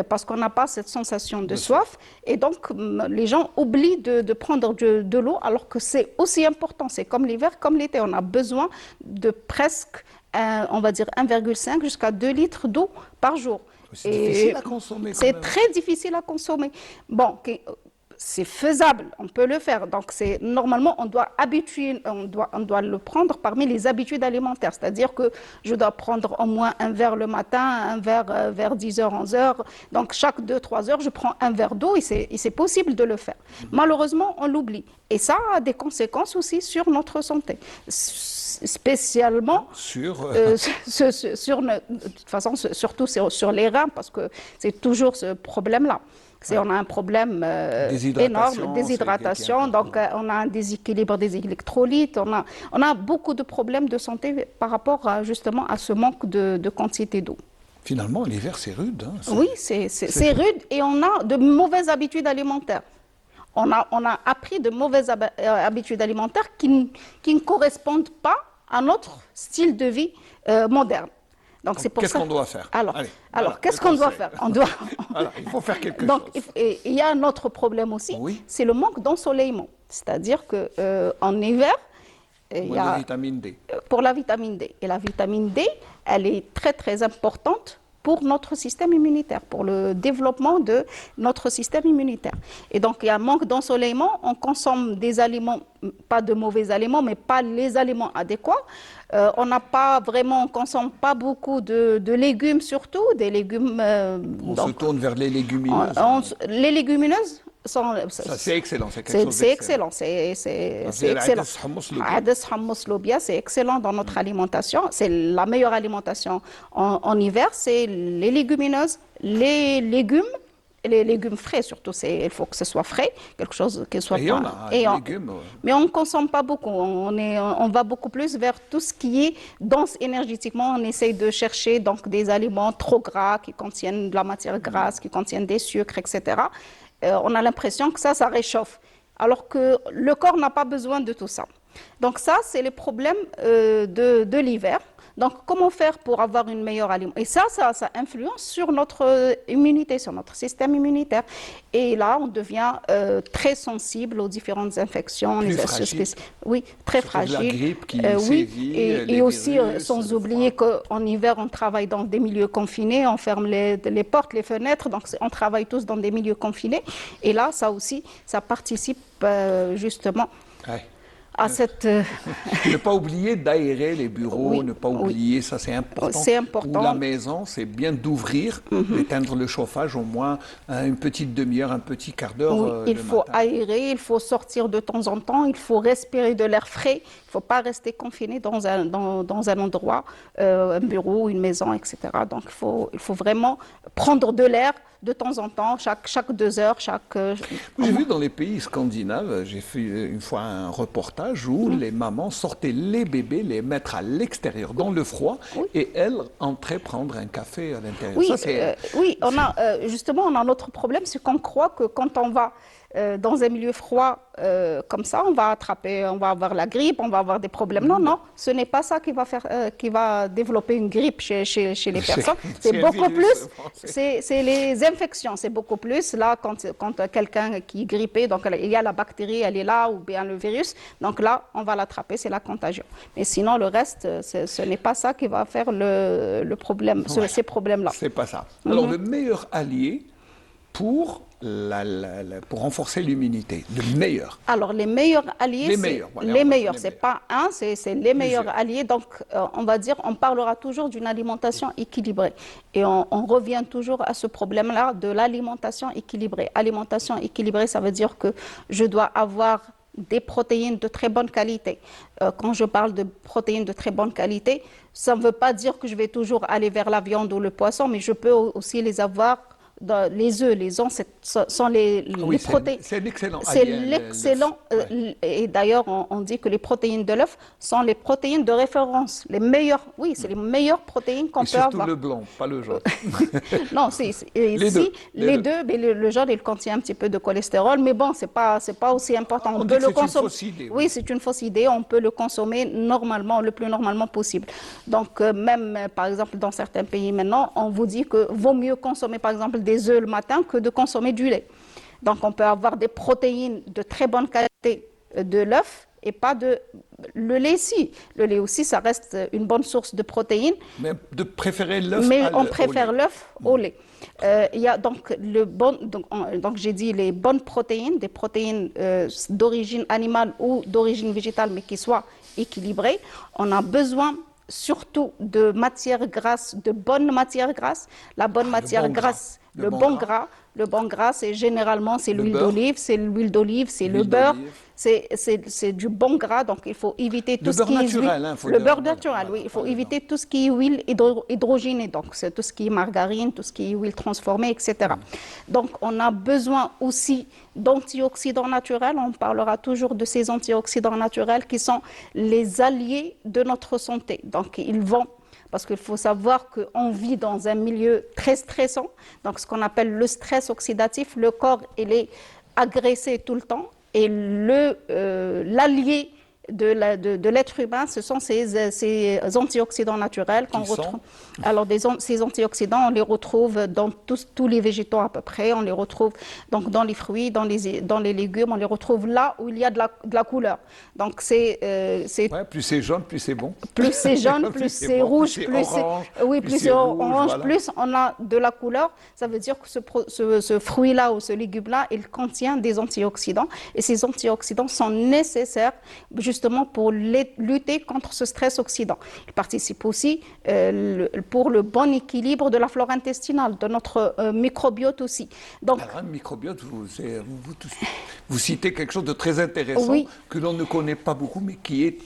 parce qu'on n'a pas cette sensation de soif. Et donc, les gens oublient de prendre de l'eau alors que c'est aussi important. C'est comme l'hiver, comme l'été. On a besoin de presque, on va dire, 1,5 jusqu'à 2 litres d'eau par jour.
C'est difficile à consommer.
C'est très difficile à consommer. Bon, c'est faisable, on peut le faire. Donc, normalement, on doit le prendre parmi les habitudes alimentaires. C'est-à-dire que je dois prendre au moins un verre le matin, un verre vers 10h, 11h. Donc, chaque 2-3 heures, je prends un verre d'eau et c'est possible de le faire. Malheureusement, on l'oublie. Et ça a des conséquences aussi sur notre santé. Spécialement de toute façon, surtout sur les reins, parce que c'est toujours ce problème-là. On a un problème énorme, déshydratation, donc on a un déséquilibre des électrolytes, on a beaucoup de problèmes de santé par rapport justement à ce manque de quantité d'eau.
Finalement, l'hiver, c'est rude. Hein,
oui, c'est rude et on a de mauvaises habitudes alimentaires. On a appris de mauvaises habitudes alimentaires qui ne correspondent pas à notre style de vie moderne. Donc,
qu'est-ce qu'on doit faire?
Alors qu'est-ce qu'on doit faire?
Il faut faire quelque
chose. Il y a un autre problème aussi, c'est le manque d'ensoleillement. C'est-à-dire qu'en hiver, il y a
la vitamine D.
Pour la vitamine D. Et la vitamine D, elle est très très importante pour notre système immunitaire, pour le développement de notre système immunitaire. Et donc, il y a un manque d'ensoleillement, on consomme des aliments, pas de mauvais aliments, mais pas les aliments adéquats. On consomme pas beaucoup de légumes, surtout, des légumes...
se tourne vers les légumineuses.
Les légumineuses
c'est excellent,
c'est excellent. C'est excellent dans notre alimentation. C'est la meilleure alimentation en hiver, c'est les légumineuses, les légumes frais surtout. Il faut que ce soit frais, quelque chose qui soit
légumes.
Mais on ne consomme pas beaucoup. On va beaucoup plus vers tout ce qui est dense énergétiquement. On essaye de chercher donc des aliments trop gras qui contiennent de la matière grasse, qui contiennent des sucres, etc. On a l'impression que ça réchauffe, alors que le corps n'a pas besoin de tout ça. Donc ça, c'est les problèmes de l'hiver. Donc, comment faire pour avoir une meilleure alimentation? Et ça influence sur notre immunité, sur notre système immunitaire. Et là, on devient très sensible aux différentes infections. Oui, très fragile.
La grippe qui sévit,
et aussi, sans oublier qu'en hiver, on travaille dans des milieux confinés, on ferme les portes, les fenêtres, donc on travaille tous dans des milieux confinés. Et là, ça aussi, ça participe justement... à cette...
Ne pas oublier d'aérer les bureaux, ne pas oublier, ça c'est important.
C'est important.
Ou la maison, c'est bien d'ouvrir, d'éteindre le chauffage au moins une petite demi-heure, un petit quart d'heure.
Il faut aérer, il faut sortir de temps en temps, il faut respirer de l'air frais, il ne faut pas rester confiné dans un endroit, un bureau, une maison, etc. Donc il faut vraiment prendre de l'air de temps en temps, chaque 2 heures,
J'ai vu dans les pays scandinaves, j'ai fait une fois un reportage où les mamans sortaient les bébés, les mettre à l'extérieur, dans le froid, et elles entraient prendre un café à l'intérieur.
Oui, justement, on a un autre problème, c'est qu'on croit que quand on va dans un milieu froid comme ça, on va avoir la grippe, on va avoir des problèmes. Non, ce n'est pas ça qui va développer une grippe chez les personnes. C'est beaucoup plus, c'est les infections, c'est beaucoup plus. Là, quand quelqu'un qui est grippé, donc il y a la bactérie, elle est là, ou bien le virus, donc là, on va l'attraper, c'est la contagion. Mais sinon, le reste, ce n'est pas ça qui va faire le problème, ces problèmes-là.
C'est pas ça. Alors, le meilleur allié pour renforcer l'immunité, le meilleur.
Alors, les meilleurs alliés, c'est pas un, c'est les meilleurs alliés. Donc, on va dire, on parlera toujours d'une alimentation équilibrée. Et on revient toujours à ce problème-là de l'alimentation équilibrée. Alimentation équilibrée, ça veut dire que je dois avoir des protéines de très bonne qualité. Quand je parle de protéines de très bonne qualité, ça ne veut pas dire que je vais toujours aller vers la viande ou le poisson, mais je peux aussi les avoir les œufs sont les protéines.
C'est l'excellent.
C'est l'excellent. Et d'ailleurs, on dit que les protéines de l'œuf sont les protéines de référence. Les meilleures, c'est les meilleures protéines qu'on peut avoir.
Surtout le blanc, pas le jaune.
Non, les deux. Mais le jaune, il contient un petit peu de cholestérol, mais bon, c'est pas aussi important.
On peut le consommer. C'est une fausse idée.
Oui, c'est une fausse idée. On peut le consommer normalement, le plus normalement possible. Donc, même par exemple, dans certains pays maintenant, on vous dit que vaut mieux consommer, par exemple, des œufs le matin que de consommer du lait. Donc, on peut avoir des protéines de très bonne qualité de l'œuf et pas de le lait. Si, le lait aussi, ça reste une bonne source de protéines.
Mais de préférer l'œuf
Mais
au
on préfère
lait.
l'œuf au lait. Il y a donc donc j'ai dit les bonnes protéines, des protéines d'origine animale ou d'origine végétale, mais qui soient équilibrées. On a besoin surtout de matières grasses, de bonnes matières grasses. La bonne matière
bon
grasse,
gras.
le bon gras. Le bon gras, c'est généralement c'est
Le
l'huile
beurre.
d'olive, c'est l'huile d'olive, c'est le
L'huile
beurre,
d'olive.
c'est du bon gras, donc il faut éviter tout ce
beurre
qui est
naturel,
huile.
hein, faut
Le
dire,
beurre
voilà,
naturel,
voilà,
oui, il faut
voilà.
éviter tout ce qui est huile hydrogénée, donc c'est tout ce qui est margarine, tout ce qui est huile transformée, etc. Donc on a besoin aussi d'antioxydants naturels, on parlera toujours de ces antioxydants naturels qui sont les alliés de notre santé. Donc ils vont parce qu'il faut savoir qu'on vit dans un milieu très stressant, donc ce qu'on appelle le stress oxydatif, le corps il est agressé tout le temps et l'allié de l'être humain, ce sont ces antioxydants naturels qu'on retrouve. Alors ces antioxydants, on les retrouve dans tous les végétaux à peu près, on les retrouve donc dans les fruits, dans les légumes, on les retrouve là où il y a de la couleur. Donc
Ouais, plus c'est jaune, plus c'est bon.
plus c'est jaune, plus c'est
bon,
rouge,
plus
plus
c'est orange,
oui,
plus
plus
c'est
c'est
rouge,
orange,
voilà.
plus on a de la couleur. Ça veut dire que ce fruit-là ou ce légume-là, il contient des antioxydants et ces antioxydants sont nécessaires justement pour lutter contre ce stress oxydant. Ils participent aussi pour le bon équilibre de la flore intestinale, de notre microbiote aussi. Donc,
Alors, un microbiote, vous citez quelque chose de très intéressant
Oui.
que l'on ne connaît pas beaucoup, mais qui est,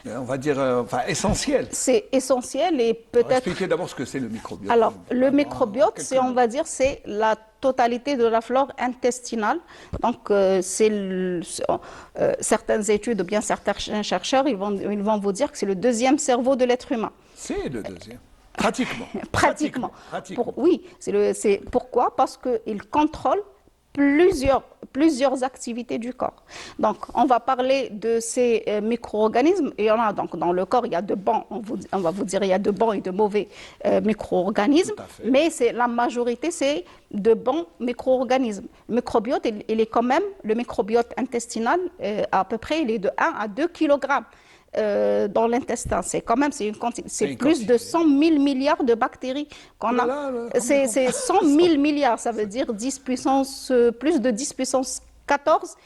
on va dire, essentiel.
c'est essentiel et
Alors,
peut-être...
expliquez d'abord ce que c'est le microbiote.
Alors, le
En
microbiote,
quelques
c'est, on
mots.
va dire, c'est la totalité de la flore intestinale. Donc, certaines études ou bien certains chercheurs, ils vont vous dire que c'est le deuxième cerveau de l'être humain.
C'est le deuxième. Pratiquement.
Pratiquement.
Pratiquement.
Oui, c'est pourquoi? Parce qu'il contrôle plusieurs activités du corps. Donc, on va parler de ces micro-organismes. Et on a donc dans le corps, il y a de bons, on va vous dire, il y a de bons et de mauvais micro-organismes.
Tout à fait.
Mais la majorité, c'est de bons micro-organismes. Le microbiote, il est quand même, le microbiote intestinal, à peu près, il est de 1 à 2 kg. Dans l'intestin, c'est quand même c'est
une
plus de
quantité.
100 000 milliards de bactéries qu'on a. C'est 100 000 milliards, ça veut dire plus de 10 puissance 14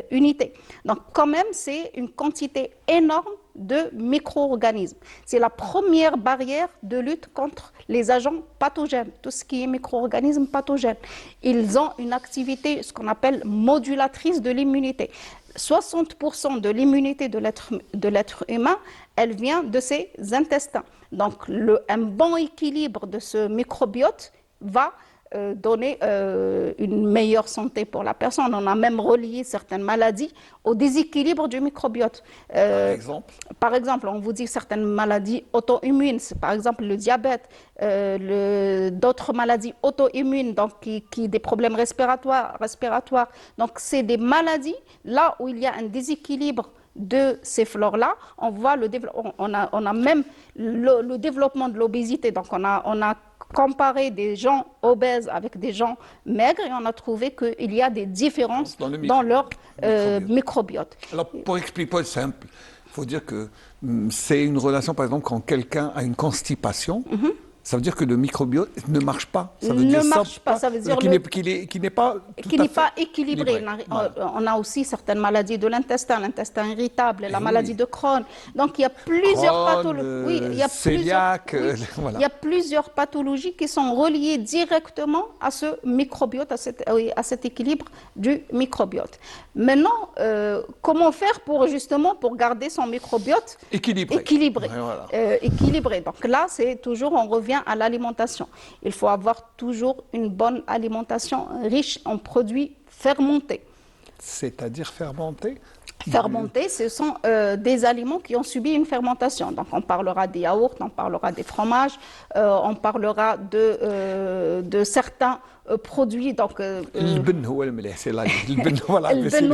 unités. Donc quand même, c'est une quantité énorme de micro-organismes. C'est la première barrière de lutte contre les agents pathogènes, tout ce qui est micro-organismes pathogènes. Ils ont une activité, ce qu'on appelle modulatrice de l'immunité. 60% de l'immunité de l'être humain, elle vient de ses intestins. Donc, un bon équilibre de ce microbiote va donner une meilleure santé pour la personne. On a même relié certaines maladies au déséquilibre du microbiote. Par exemple, on vous dit certaines maladies auto-immunes, par exemple le diabète, d'autres maladies auto-immunes, donc qui des problèmes respiratoires. Donc, c'est des maladies là où il y a un déséquilibre de ces flores-là, on voit on a même le développement de l'obésité. Donc, on a comparé des gens obèses avec des gens maigres et on a trouvé qu'il y a des différences dans leur microbiote.
Alors, pour expliquer, pour être simple, il faut dire que c'est une relation, par exemple, quand quelqu'un a une constipation, ça veut dire que le microbiote ne marche pas. Ça veut dire
ça veut dire
qu'il n'est pas
équilibré.
Voilà.
On a aussi certaines maladies de l'intestin irritable, la maladie de Crohn. Donc il y a plusieurs pathologies.
Voilà.
Il y a plusieurs pathologies qui sont reliées directement à ce microbiote, à cet équilibre du microbiote. Maintenant, comment faire pour garder son microbiote équilibré.
Voilà.
Équilibré. Donc là, c'est toujours, on revient à l'alimentation. Il faut avoir toujours une bonne alimentation riche en produits fermentés.
C'est-à-dire fermentés?
Fermentés, ce sont des aliments qui ont subi une fermentation. Donc, on parlera des yaourts, on parlera des fromages, on parlera de certains produits. Donc,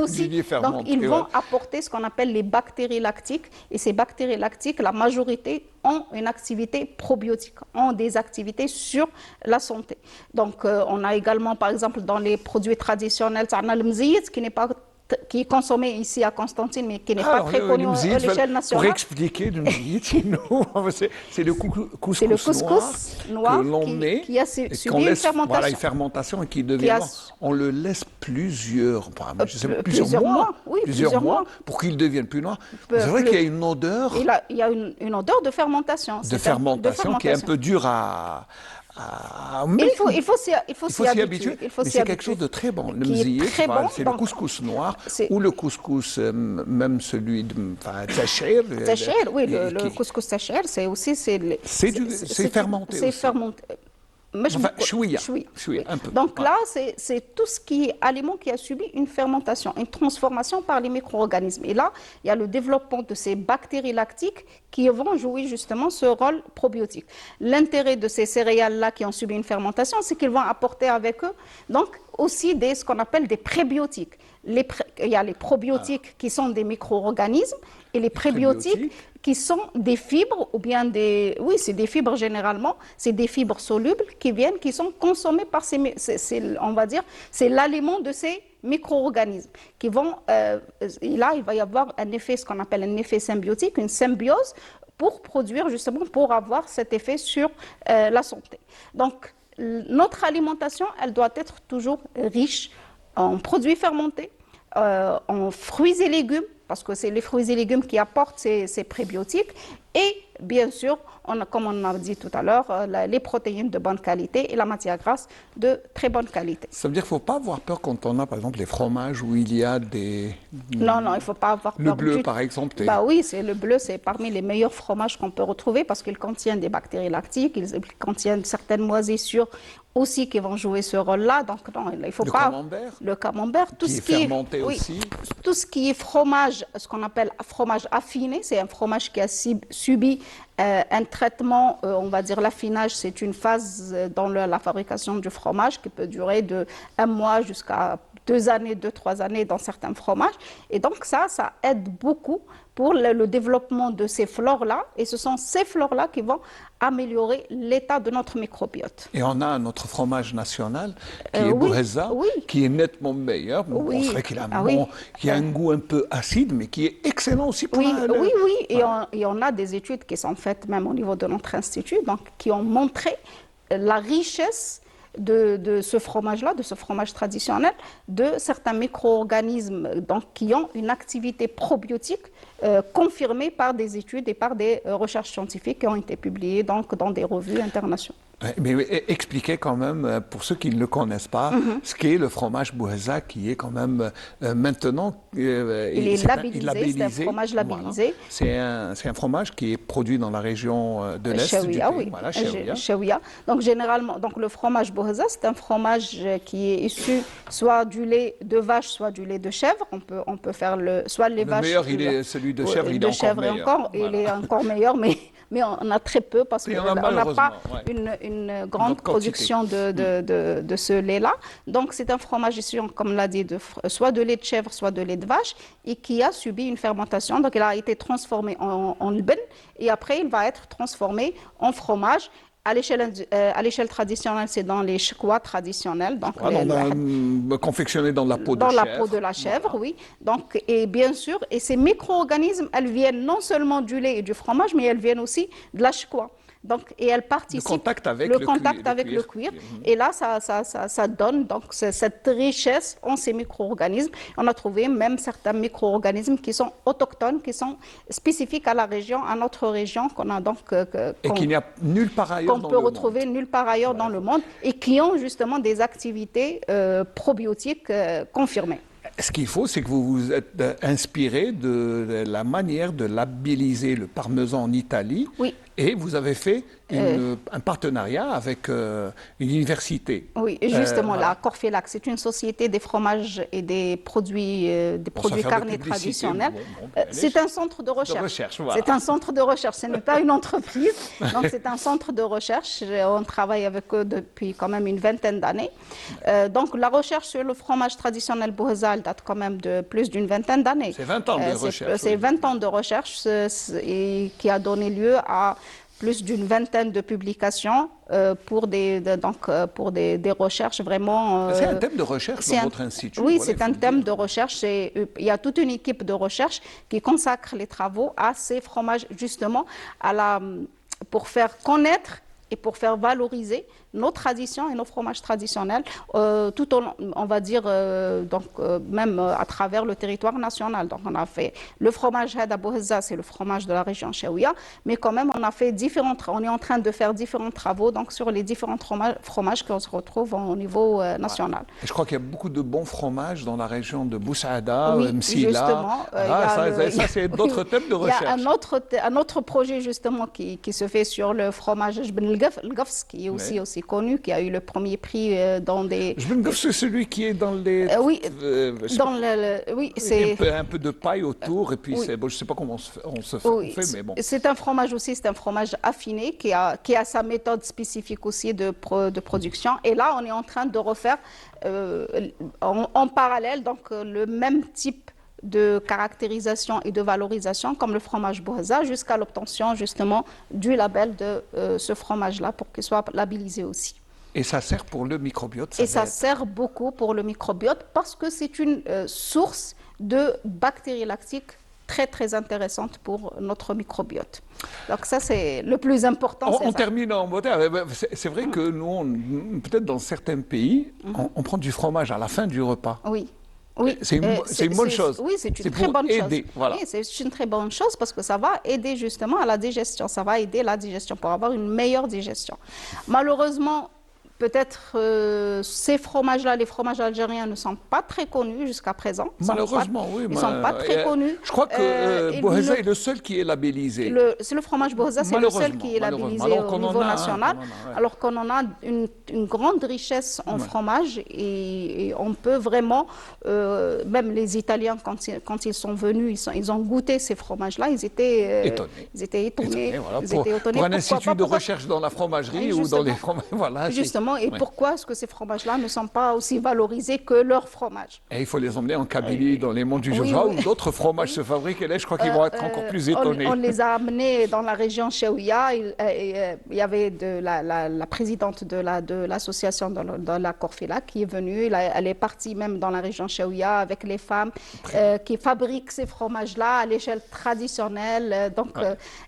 aussi. Donc, ils vont apporter ce qu'on appelle les bactéries lactiques. Et ces bactéries lactiques, la majorité ont une activité probiotique, ont des activités sur la santé. Donc, on a également, par exemple, dans les produits traditionnels, le mziyet, qui n'est pas qui est consommé ici à Constantine, mais qui n'est pas
Alors,
très connu à
المزيد
l'échelle
pour
nationale.
expliquer le mzid, c'est le couscous,
C'est le couscous noir
que l'on met
qui a
et
subi
qu'on
une
laisse,
fermentation.
voilà, une fermentation et qui devient
a-
noir. On le laisse plusieurs, enfin, je sais pas,
plusieurs mois, oui, plusieurs mois.
pour qu'il devienne plus noir.
Peu-
C'est vrai
plus-
qu'il y a une odeur
Il y a une odeur de fermentation.
de
C'est
fermentation qui est un peu dure mais
Il faut s'y
il faut s'y habituer.
Il faut
Mais
s'y
c'est quelque
habituer.
chose de très bon. Le
Qui est
mziyet,
très bon,
c'est le
donc,
couscous noir
c'est-
ou le couscous, même celui de tachir.
Tachir, oui, le couscous tachir, c'est aussi
C'est fermenté
C'est
aussi.
fermenté. Mais
Enfin, chouïa,
oui.
un peu.
Donc
Voilà.
là, c'est tout ce qui est aliment qui a subi une fermentation, une transformation par les micro-organismes. Et là, il y a le développement de ces bactéries lactiques qui vont jouer justement ce rôle probiotique. L'intérêt de ces céréales-là qui ont subi une fermentation, c'est qu'ils vont apporter avec eux donc aussi ce qu'on appelle des prébiotiques. Il y a les probiotiques qui sont des micro-organismes et les prébiotiques
prébiotiques.
qui sont des fibres ou bien oui, c'est des fibres généralement, c'est des fibres solubles qui sont consommées par on va dire, c'est l'aliment de ces micro-organismes qui vont, et là, il va y avoir un effet, ce qu'on appelle un effet symbiotique, une symbiose pour produire justement, pour avoir cet effet sur la santé. Donc, notre alimentation, elle doit être toujours riche en produits fermentés, en fruits et légumes, parce que c'est les fruits et légumes qui apportent ces prébiotiques, et bien sûr, comme on a dit tout à l'heure, les protéines de bonne qualité et la matière grasse de très bonne qualité.
Ça veut dire qu'il ne faut pas avoir peur quand on a, par exemple, les fromages où il y a des...
Non, il ne faut pas avoir peur.
Le bleu, par exemple.
Bah oui, le bleu, c'est parmi les meilleurs fromages qu'on peut retrouver parce qu'il contient des bactéries lactiques, il contient certaines moisissures aussi qui vont jouer ce rôle-là. Donc non, il faut pas.
Camembert.
Le camembert, tout
Qui
ce
est
qui est
fermenté aussi.
tout ce qui est fromage, ce qu'on appelle fromage affiné, c'est un fromage qui a subi un traitement, on va dire l'affinage, c'est une phase dans la fabrication du fromage qui peut durer de 1 mois jusqu'à 2 années, 2-3 années dans certains fromages. Et donc ça aide beaucoup pour le développement de ces flores-là. Et ce sont ces flores-là qui vont améliorer l'état de notre microbiote.
Et on a notre fromage national qui est
oui,
Bouheza,
oui.
qui est nettement meilleur. Bon,
Oui.
c'est vrai qu'il a,
Oui.
qui a un goût un peu acide, mais qui est excellent aussi pour
Oui,
la-
oui.
Voilà.
Et on a des études qui sont faites même au niveau de notre institut, donc qui ont montré la richesse de ce fromage-là, de ce fromage traditionnel, de certains micro-organismes donc, qui ont une activité probiotique confirmée par des études et par des recherches scientifiques qui ont été publiées donc, dans des revues internationales.
Ouais, mais expliquez quand même, pour ceux qui ne le connaissent pas, ce qu'est le fromage Bouheza, qui est quand même maintenant...
Il est labellisé, c'est un fromage labellisé.
Voilà. C'est un fromage qui est produit dans la région de l'Est du pays.
Chaouia, oui.
Voilà, Chaouia.
Chaouia. Donc généralement, donc, le fromage Bouheza, c'est un fromage qui est issu soit du lait de vache, soit du lait de chèvre. On peut faire soit les vaches...
Le meilleur, celui de chèvre, il est encore meilleur.
Il est encore meilleur, mais on a très peu parce qu'on n'a pas une grande production de ce lait-là. Donc c'est un fromage issu, comme l'a dit, soit de lait de chèvre, soit de lait de vache, et qui a subi une fermentation. Donc il a été transformé en lben, et après il va être transformé en fromage. À l'échelle traditionnelle, c'est dans les chekwa traditionnels. Donc
confectionné dans la peau de
chèvre. Dans la peau de la chèvre,
voilà.
oui. Donc, et bien sûr, et ces micro-organismes, elles viennent non seulement du lait et du fromage, mais elles viennent aussi de la chekwa. Donc, et elles participent
le contact avec
le cuir. Et là, ça donne donc cette richesse en ces micro-organismes. On a trouvé même certains micro-organismes qui sont autochtones, qui sont spécifiques à la région, à notre région, qu'on a donc
et qu'il n'y a nulle part ailleurs
qu'on peut retrouver nulle part ailleurs dans le monde, et qui ont justement des activités probiotiques confirmées.
Ce qu'il faut, c'est que vous vous êtes inspiré de la manière de labelliser le parmesan en Italie.
Oui.
Et vous avez fait un partenariat avec une université.
Oui, justement, la Corfelac, c'est une société des fromages et des produits carnés traditionnels. C'est un centre de recherche.
Voilà.
C'est un centre de recherche, ce n'est pas une entreprise. Donc c'est un centre de recherche. On travaille avec eux depuis quand même une vingtaine d'années. Donc la recherche sur le fromage traditionnel Bouheza date quand même de plus d'une vingtaine d'années.
C'est 20 ans de recherche.
C'est 20 ans de recherche et qui a donné lieu à plus d'une vingtaine de publications pour des recherches vraiment.
C'est un thème de recherche dans votre institut.
Oui,
voilà,
c'est un thème de recherche. Il y a toute une équipe de recherche qui consacre les travaux à ces fromages, justement, pour faire connaître et pour faire valoriser nos traditions et nos fromages traditionnels, tout on va dire, même à travers le territoire national. Donc on a fait le fromage Hada Bouhezza, c'est le fromage de la région Chaouia, mais quand même on est en train de faire différents travaux donc, sur les différents fromages qu'on se retrouve au niveau national.
Et je crois qu'il y a beaucoup de bons fromages dans la région de Boussaada,
oui,
Msila.
Justement,
ça c'est d'autres thèmes de recherche.
Il y a un autre projet justement qui se fait sur le fromage Jbn el-Gafs, qui est aussi connu, qui a eu le premier prix dans des...
Jbn el-Gafs, c'est celui qui est dans les...
oui, c'est...
Un peu de paille autour, et puis je ne sais pas comment on se fait, mais bon.
C'est un fromage aussi, c'est un fromage affiné qui a sa méthode spécifique aussi de production. Et là, on est en train de refaire en parallèle donc, le même type de caractérisation et de valorisation comme le fromage Bouhezza jusqu'à l'obtention justement du label de ce fromage-là pour qu'il soit labellisé aussi.
Et ça sert pour le microbiote.
Ça sert beaucoup pour le microbiote parce que c'est une source de bactéries lactiques très très intéressante pour notre microbiote. Donc ça c'est le plus important.
On termine en beauté. C'est vrai que nous, peut-être dans certains pays, on prend du fromage à la fin du repas.
Oui.
Oui, c'est une bonne chose.
Oui, c'est une très bonne chose.
Voilà.
Oui, c'est une très bonne chose parce que ça va aider justement à la digestion. Ça va aider la digestion pour avoir une meilleure digestion. Malheureusement, peut-être ces fromages-là, les fromages algériens ne sont pas très connus jusqu'à présent.
Malheureusement, oui.
Ils ne sont pas très connus.
Je crois que Bouhezza est le seul qui est labellisé.
C'est le fromage Bouhezza, c'est le seul qui est labellisé au niveau national. Alors qu'on en a une grande richesse en fromage et on peut vraiment, même les Italiens, quand ils sont venus, ils ont goûté ces fromages-là, ils étaient étonnés.
Pour un institut de recherche dans la fromagerie ou dans les fromages, voilà.
Justement, et pourquoi est-ce que ces fromages-là ne sont pas aussi valorisés que leurs fromages?
Et il faut les emmener en Kabylie, dans les monts du Jura, où d'autres fromages se fabriquent. Et là, je crois qu'ils vont être encore plus étonnés.
On les a amenés dans la région Chaouia. Il y avait la présidente de l'association de la Corfila qui est venue. Elle est partie même dans la région Chaouia avec les femmes qui fabriquent ces fromages-là à l'échelle traditionnelle. Donc,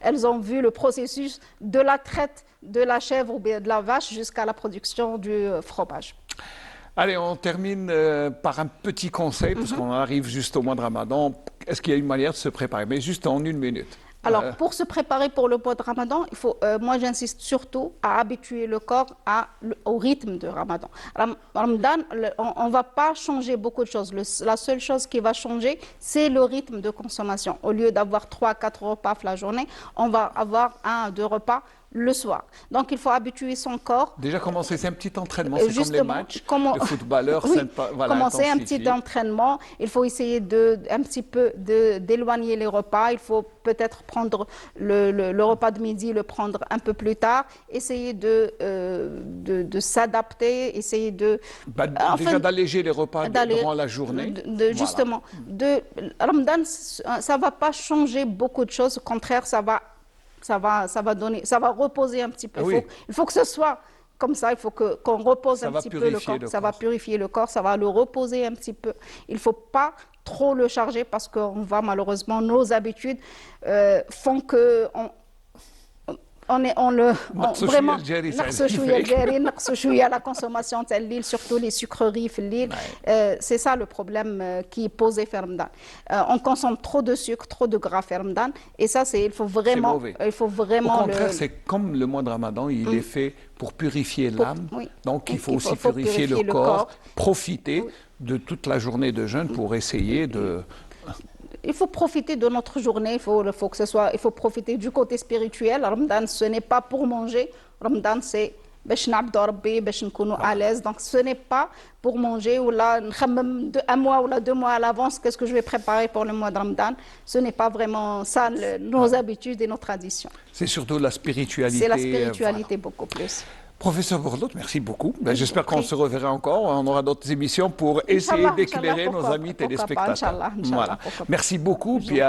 elles ont vu le processus de la traite de la chèvre ou de la vache jusqu'à la production du fromage.
Allez, on termine par un petit conseil, parce qu'on arrive juste au mois de Ramadan. Est-ce qu'il y a une manière de se préparer? Mais juste en une minute.
Alors, pour se préparer pour le mois de Ramadan, il faut, moi j'insiste surtout à habituer le corps au rythme de Ramadan. Ramadan, on ne va pas changer beaucoup de choses. La seule chose qui va changer, c'est le rythme de consommation. Au lieu d'avoir 3 à 4 repas la journée, on va avoir 1 à 2 repas le soir. Donc, il faut habituer son corps.
Déjà commencer, c'est un petit entraînement, c'est comme les matchs de footballeurs.
Oui, commencer un petit entraînement. Il faut essayer un petit peu d'éloigner les repas. Il faut peut-être prendre le repas de midi, le prendre un peu plus tard. Essayer de s'adapter, essayer de...
déjà d'alléger les repas durant la journée.
Justement. Ramadan, ça ne va pas changer beaucoup de choses. Au contraire, ça va reposer un petit peu. Il faut que ce soit comme ça, il faut qu'on repose un petit peu le corps. Ça va purifier le corps, ça va le reposer un petit peu. Il ne faut pas trop le charger parce qu'on va malheureusement, nos habitudes font que vraiment la consommation de l'huile, surtout les sucreries, c'est ça le problème qui est posé Ramadan. On consomme trop de sucre, trop de gras Ramadan, et ça il faut vraiment
au contraire, c'est comme le mois de Ramadan, il est fait pour purifier l'âme, donc il faut aussi purifier le corps, profiter de toute la journée de jeûne pour essayer de...
Il faut profiter de notre journée, il faut profiter du côté spirituel. Ramadan, ce n'est pas pour manger. Ramadan, c'est à l'aise. Donc, ce n'est pas pour manger ou là, 1 mois ou là, 2 mois à l'avance, qu'est-ce que je vais préparer pour le mois de Ramadan. Ce n'est pas vraiment ça, nos habitudes et nos traditions.
C'est surtout la spiritualité.
C'est la spiritualité beaucoup plus.
Professeur Bourlout, merci beaucoup. J'espère qu'on se reverra encore. On aura d'autres émissions pour essayer d'éclairer nos amis téléspectateurs. Voilà. Merci beaucoup. Puis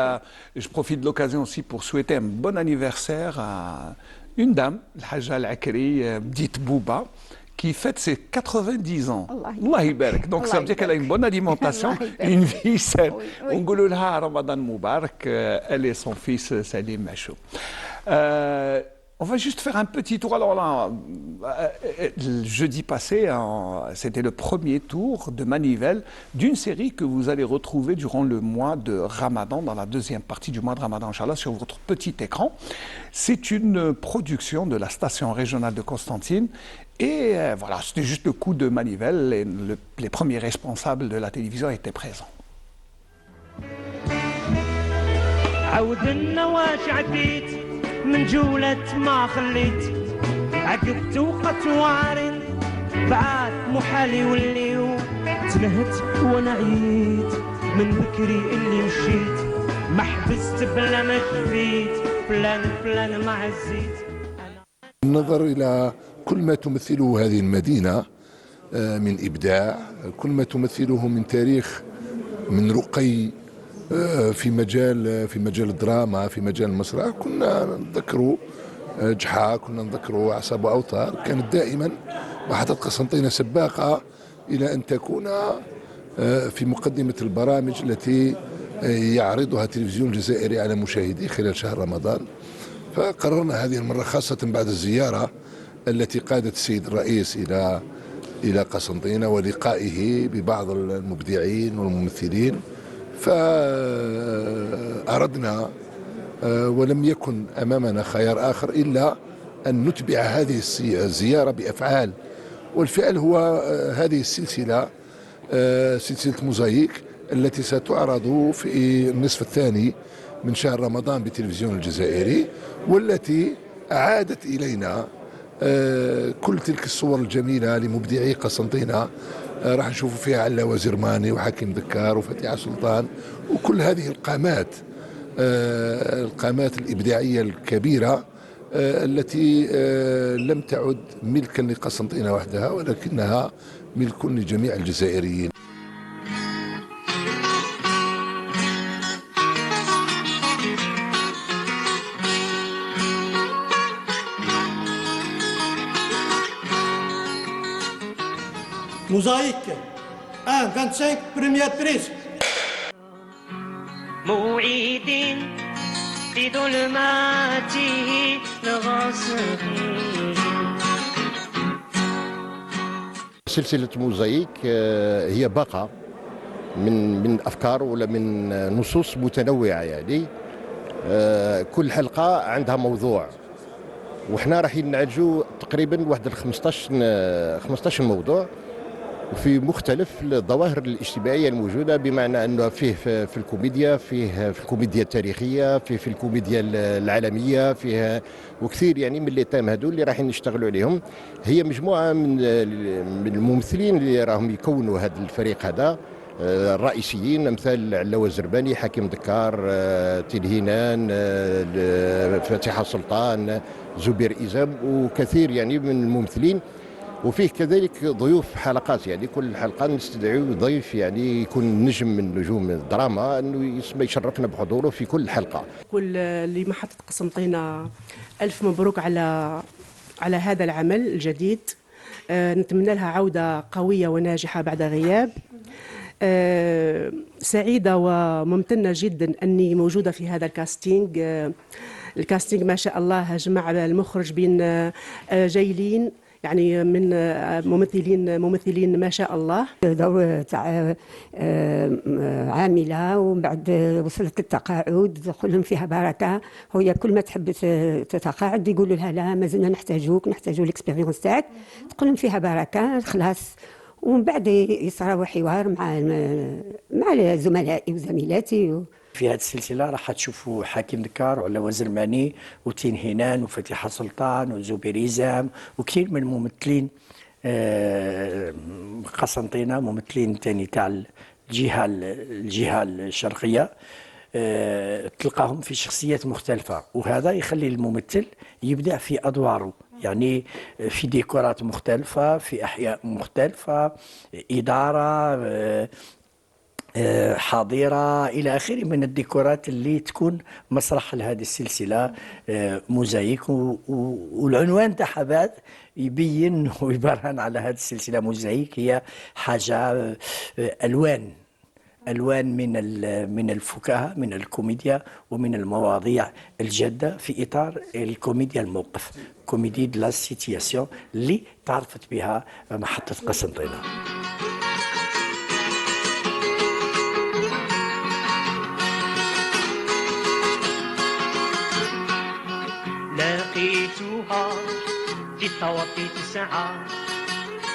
je profite de l'occasion aussi pour souhaiter un bon anniversaire à une dame, Al-Hajja Al-Akri, dite Bouba, qui fête ses 90 ans. Allah Ibarak. Donc ça veut dire qu'elle a une bonne alimentation, une vie saine. On dit Ramadan Moubarak, elle et son fils Salim Machou. On va juste faire un petit tour. Alors là, jeudi passé, c'était le premier tour de Manivelle d'une série que vous allez retrouver durant le mois de Ramadan, dans la deuxième partie du mois de Ramadan, Inch'Allah, sur votre petit écran. C'est une production de la station régionale de Constantine. Et voilà, c'était juste le coup de Manivelle. Et les premiers responsables de la télévision étaient présents.
من جولة ما خليت عقدت وقت وعريت بعد محالي واللي تلهت وانا عييت من بكري اللي مشيت ما حبست بلا ما كفيت فلان ما عزيت.
النظر إلى كل ما تمثله هذه المدينة من إبداع، كل ما تمثله من تاريخ، من رقي في مجال الدراما، في مجال المسرح. كنا نذكروا جحا، كنا نذكروا أعصاب وأوتار. كانت دائما محطة قسنطينة سباقة إلى أن تكون في مقدمة البرامج التي يعرضها التلفزيون الجزائري على مشاهديه خلال شهر رمضان. فقررنا هذه المرة، خاصة بعد الزيارة التي قادت السيد الرئيس إلى قسنطينة ولقائه ببعض المبدعين والممثلين، فأردنا ولم يكن أمامنا خيار آخر إلا أن نتبع هذه الزيارة بأفعال. والفعل هو هذه السلسلة، سلسلة موزايك، التي ستعرض في النصف الثاني من شهر رمضان بالتلفزيون الجزائري، والتي أعادت إلينا كل تلك الصور الجميلة لمبدعي قسنطينة. راح نشوفوا فيها علا وزرماني وحكيم دكار وفتيحة سلطان وكل هذه القامات الإبداعية الكبيرة التي لم تعد ملكا لقسنطينة وحدها، ولكنها ملك لجميع الجزائريين.
موزايك 25 بريمير بريز.
موعدين في ظلماته نغاصبين.
سلسلة موزايك هي باقة من أفكار ولا من نصوص متنوعة، يعني كل حلقة عندها موضوع، وإحنا رايحين نعالجوا تقريبا واحد 15 موضوع وفي مختلف الظواهر الاجتماعية الموجودة، بمعنى أنه فيه في الكوميديا، فيه في الكوميديا التاريخية، فيه في الكوميديا العالمية، فيه وكثير يعني من لي تام هذول اللي رايحين نشتغلوا عليهم. هي مجموعة من الممثلين اللي راهم يكونوا هذا الفريق هذا الرئيسيين، امثال علاوة زرباني، حكيم دكار، تلهينان، فاتحة سلطان، زبير إزام، وكثير يعني من الممثلين. وفيه كذلك ضيوف حلقات، يعني كل حلقة نستدعي ضيف يعني يكون نجم من نجوم الدراما انه يشرفنا بحضوره في كل حلقة.
كل لمحطة قسنطينة ألف مبروك على هذا العمل الجديد. نتمنى لها عودة قوية وناجحة بعد غياب. سعيدة وممتنة جدا أني موجودة في هذا الكاستينج. الكاستينج ما شاء الله جمع المخرج بين جايلين، يعني من ممثلين ما شاء الله.
دور تاع عامله، ومن بعد وصلت للتقاعد، دخلهم فيها بركه. هي كل ما تحب تتقاعد يقولوا لها لا مازلنا نحتاجوك، نحتاجوا الاكسبيريونس تاعك، تقول فيها بركه خلاص. ومن بعد يصراو حوار مع زملائي وزميلاتي.
في هذه السلسلة راح تشوفوا حكيم دكار وعلاوة زرماني وتين هنان وفتيحة سلطان وزبير إزام وكثير من الممثلين قسنطينة، ممثلين تاني تاع الجهة الشرقية. تلقاهم في شخصيات مختلفة، وهذا يخلي الممثل يبدع في أدواره، يعني في ديكورات مختلفة، في أحياء مختلفة، إدارة، حظيرة إلى آخره من الديكورات اللي تكون مسرح لهذه السلسلة، موزايك، والعنوان تاعها بعد يبين ويبرهن على هذه السلسلة. موزايك هي حاجة ألوان من الفكاهة، من الكوميديا، ومن المواضيع الجادة في إطار الكوميديا الموقف، كوميدي دو لا سيتياسيون اللي تعرفت بها محطة قسنطينة.
لقيتها في الطواقيت ساعة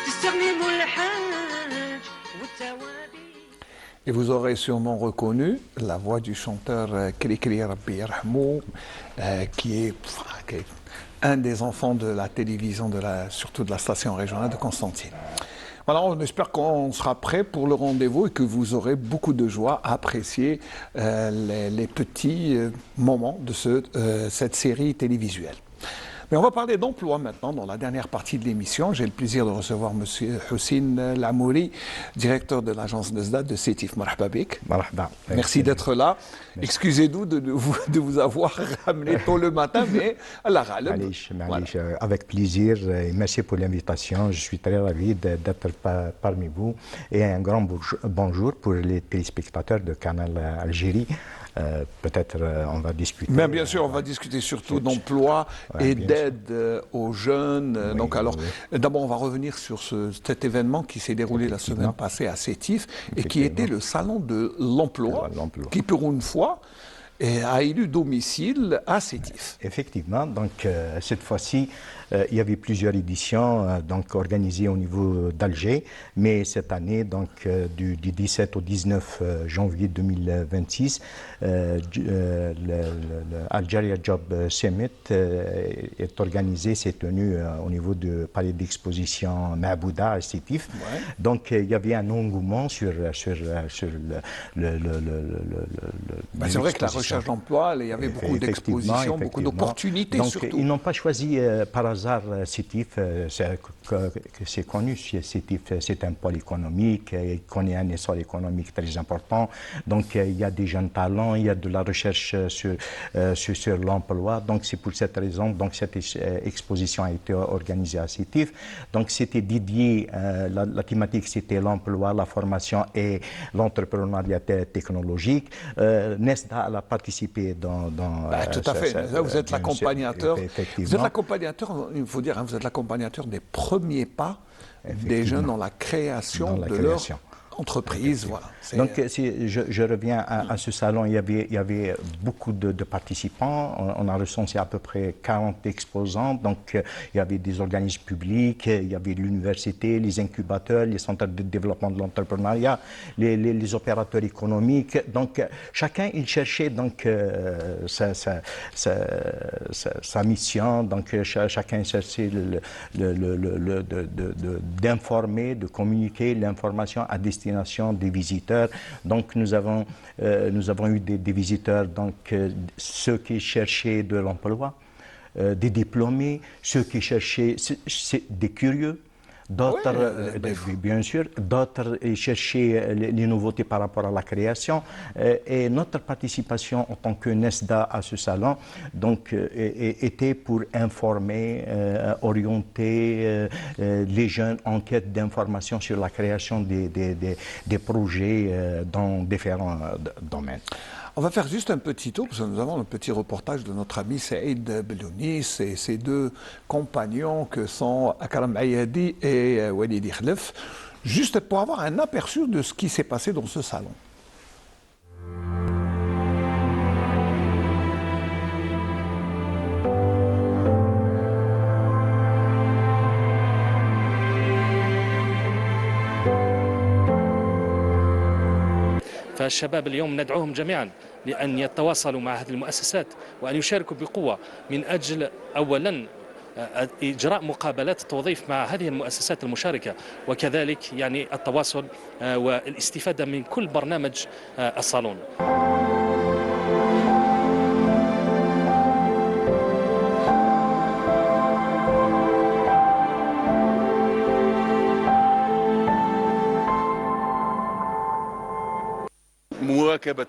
تستغنم الحاج والتوابي.
Et vous aurez sûrement reconnu la voix du chanteur Krikri Rabbi Yarhamou, qui est un des enfants de la télévision, surtout de la station régionale de Constantine. Voilà, on espère qu'on sera prêt pour le rendez-vous et que vous aurez beaucoup de joie à apprécier les petits moments de cette série télévisuelle. Mais on va parler d'emploi maintenant dans la dernière partie de l'émission. J'ai le plaisir de recevoir M. Houssine Lamouri, directeur de l'agence Nezda de Sétif. Marhaba bik.
Marhaba.
Merci d'être là. Excusez-nous de vous avoir ramené tôt le matin, mais Allah ghalib.
Voilà. Avec plaisir et merci pour l'invitation. Je suis très ravi d'être parmi vous et un grand bonjour pour les téléspectateurs de Canal Algérie. Peut-être on va discuter.
Mais bien sûr, on va discuter surtout d'emploi et d'aide aux jeunes.
Oui,
donc alors, d'abord on va revenir sur cet événement qui s'est déroulé la semaine passée à Sétif et qui était le salon de l'emploi, qui pour une fois a élu domicile à Sétif.
Effectivement, donc cette fois-ci, il y avait plusieurs éditions donc organisées au niveau d'Alger, mais cette année, donc du 17 au 19 janvier 2026, l'Algeria Job Summit est organisé, s'est tenu au niveau du palais d'exposition Mabouda à Sétif. Ouais. Donc il y avait un engouement sur le
c'est vrai que la recherche d'emploi, il y avait beaucoup d'expositions, beaucoup d'opportunités.
Donc
surtout.
Ils n'ont pas choisi par hasard Sétif, c'est connu, Sétif c'est un pôle économique, il connaît un essor économique très important, donc il y a des jeunes talents, il y a de la recherche sur l'emploi, donc c'est pour cette raison, donc cette exposition a été organisée à Sétif, donc c'était dédié, la thématique c'était l'emploi, la formation et l'entrepreneuriat technologique. Nezda a participé dans
tout à fait, vous êtes l'accompagnateur, vous êtes l'accompagnateur, il faut dire, vous êtes l'accompagnateur des premiers pas des jeunes dans la création de leur entreprise. Voilà.
Donc, si je reviens à ce salon, il y avait beaucoup de participants. On a recensé à peu près 40 exposants. Donc, il y avait des organismes publics, il y avait l'université, les incubateurs, les centres de développement de l'entrepreneuriat, les opérateurs économiques. Donc, chacun, il cherchait donc, sa mission. Donc, chacun cherchait d'informer, de communiquer l'information à destination des visiteurs. Donc nous avons eu des visiteurs, donc ceux qui cherchaient de l'emploi, des diplômés, ceux qui cherchaient des curieux, d'autres, bien sûr, d'autres cherchaient les nouveautés par rapport à la création. Et notre participation en tant que Nezda à ce salon donc, était pour informer, orienter les jeunes en quête d'informations sur la création des projets dans différents domaines.
On va faire juste un petit tour, parce que nous avons un petit reportage de notre ami Saïd Belounis et ses deux compagnons que sont Akram Ayadi et Walidi Khlef, juste pour avoir un aperçu de ce qui s'est passé dans ce salon.
فالشباب اليوم ندعوهم جميعا لأن يتواصلوا مع هذه المؤسسات وأن يشاركوا بقوة من أجل أولا إجراء مقابلات التوظيف مع هذه المؤسسات المشاركة وكذلك يعني التواصل والاستفادة من كل برنامج الصالون.
مواكبة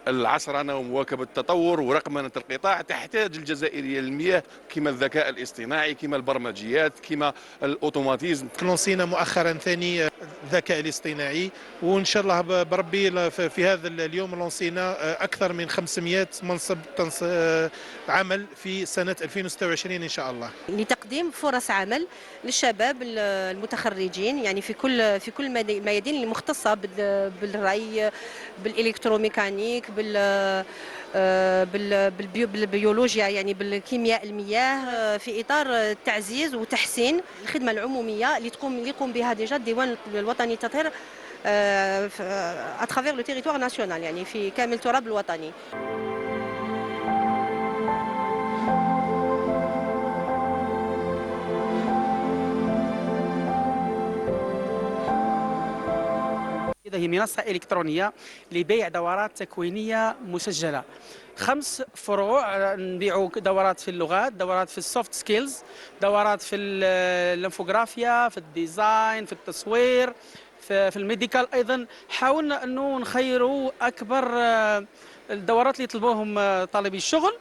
العصرنة ومواكبة التطور ورقمنة القطاع تحتاج الجزائرية للمياه كما الذكاء الاصطناعي كما البرمجيات كما الأوتوماتيزم.
لونسينا مؤخرا ثاني الذكاء الاصطناعي وإن شاء الله بربي في هذا اليوم لونسينا أكثر من 500 منصب عمل في سنة 2026 إن شاء الله.
لتقديم فرص عمل للشباب المتخرجين يعني في كل الميادين المختصة بالري بالإلكتروميكانيك بالبيولوجيا يعني بالكيمياء المياه في إطار تعزيز وتحسين الخدمة العمومية اللي يقوم بها ديجا الديوان الوطني للتطهير اترافير لو تيريتوار ناسيونال يعني في كامل التراب الوطني.
هي منصة إلكترونية لبيع دورات تكوينية مسجلة 5 فروع نبيعوا دورات في اللغات دورات في السوفت سكيلز دورات في الانفوغرافيا في الديزاين في التصوير في الميديكال أيضا حاولنا أنه نخيروا أكبر الدورات اللي يطلبوهم طالبي الشغل.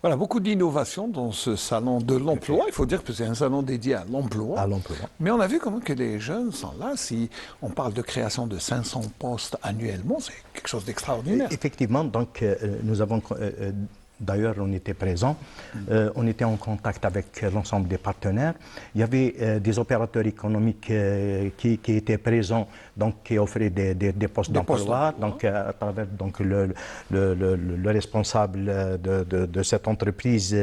Voilà, beaucoup d'innovation dans ce salon de l'emploi. Il faut dire que c'est un salon dédié à l'emploi. Mais on a vu comment que les jeunes sont là. Si on parle de création de 500 postes annuellement, c'est quelque chose d'extraordinaire.
Effectivement, donc nous avons... D'ailleurs, on était présents, on était en contact avec l'ensemble des partenaires. Il y avait des opérateurs économiques qui étaient présents, donc qui offraient des postes d'emploi, donc à travers donc le responsable de cette entreprise,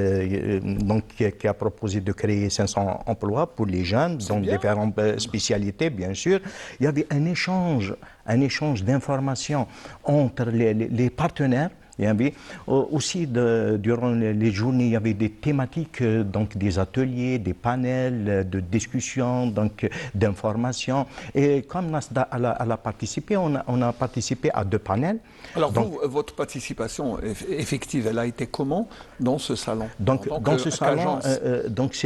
donc qui a proposé de créer 500 emplois pour les jeunes, dans différentes spécialités, bien sûr. Il y avait un échange d'informations entre les partenaires. Il y avait aussi, durant les journées, il y avait des thématiques, donc des ateliers, des panels de discussion, donc d'information. Et comme Nasda a participé, on a participé à 2 panels.
Alors donc, votre participation effective, elle a été comment dans ce salon?
Donc dans ce salon,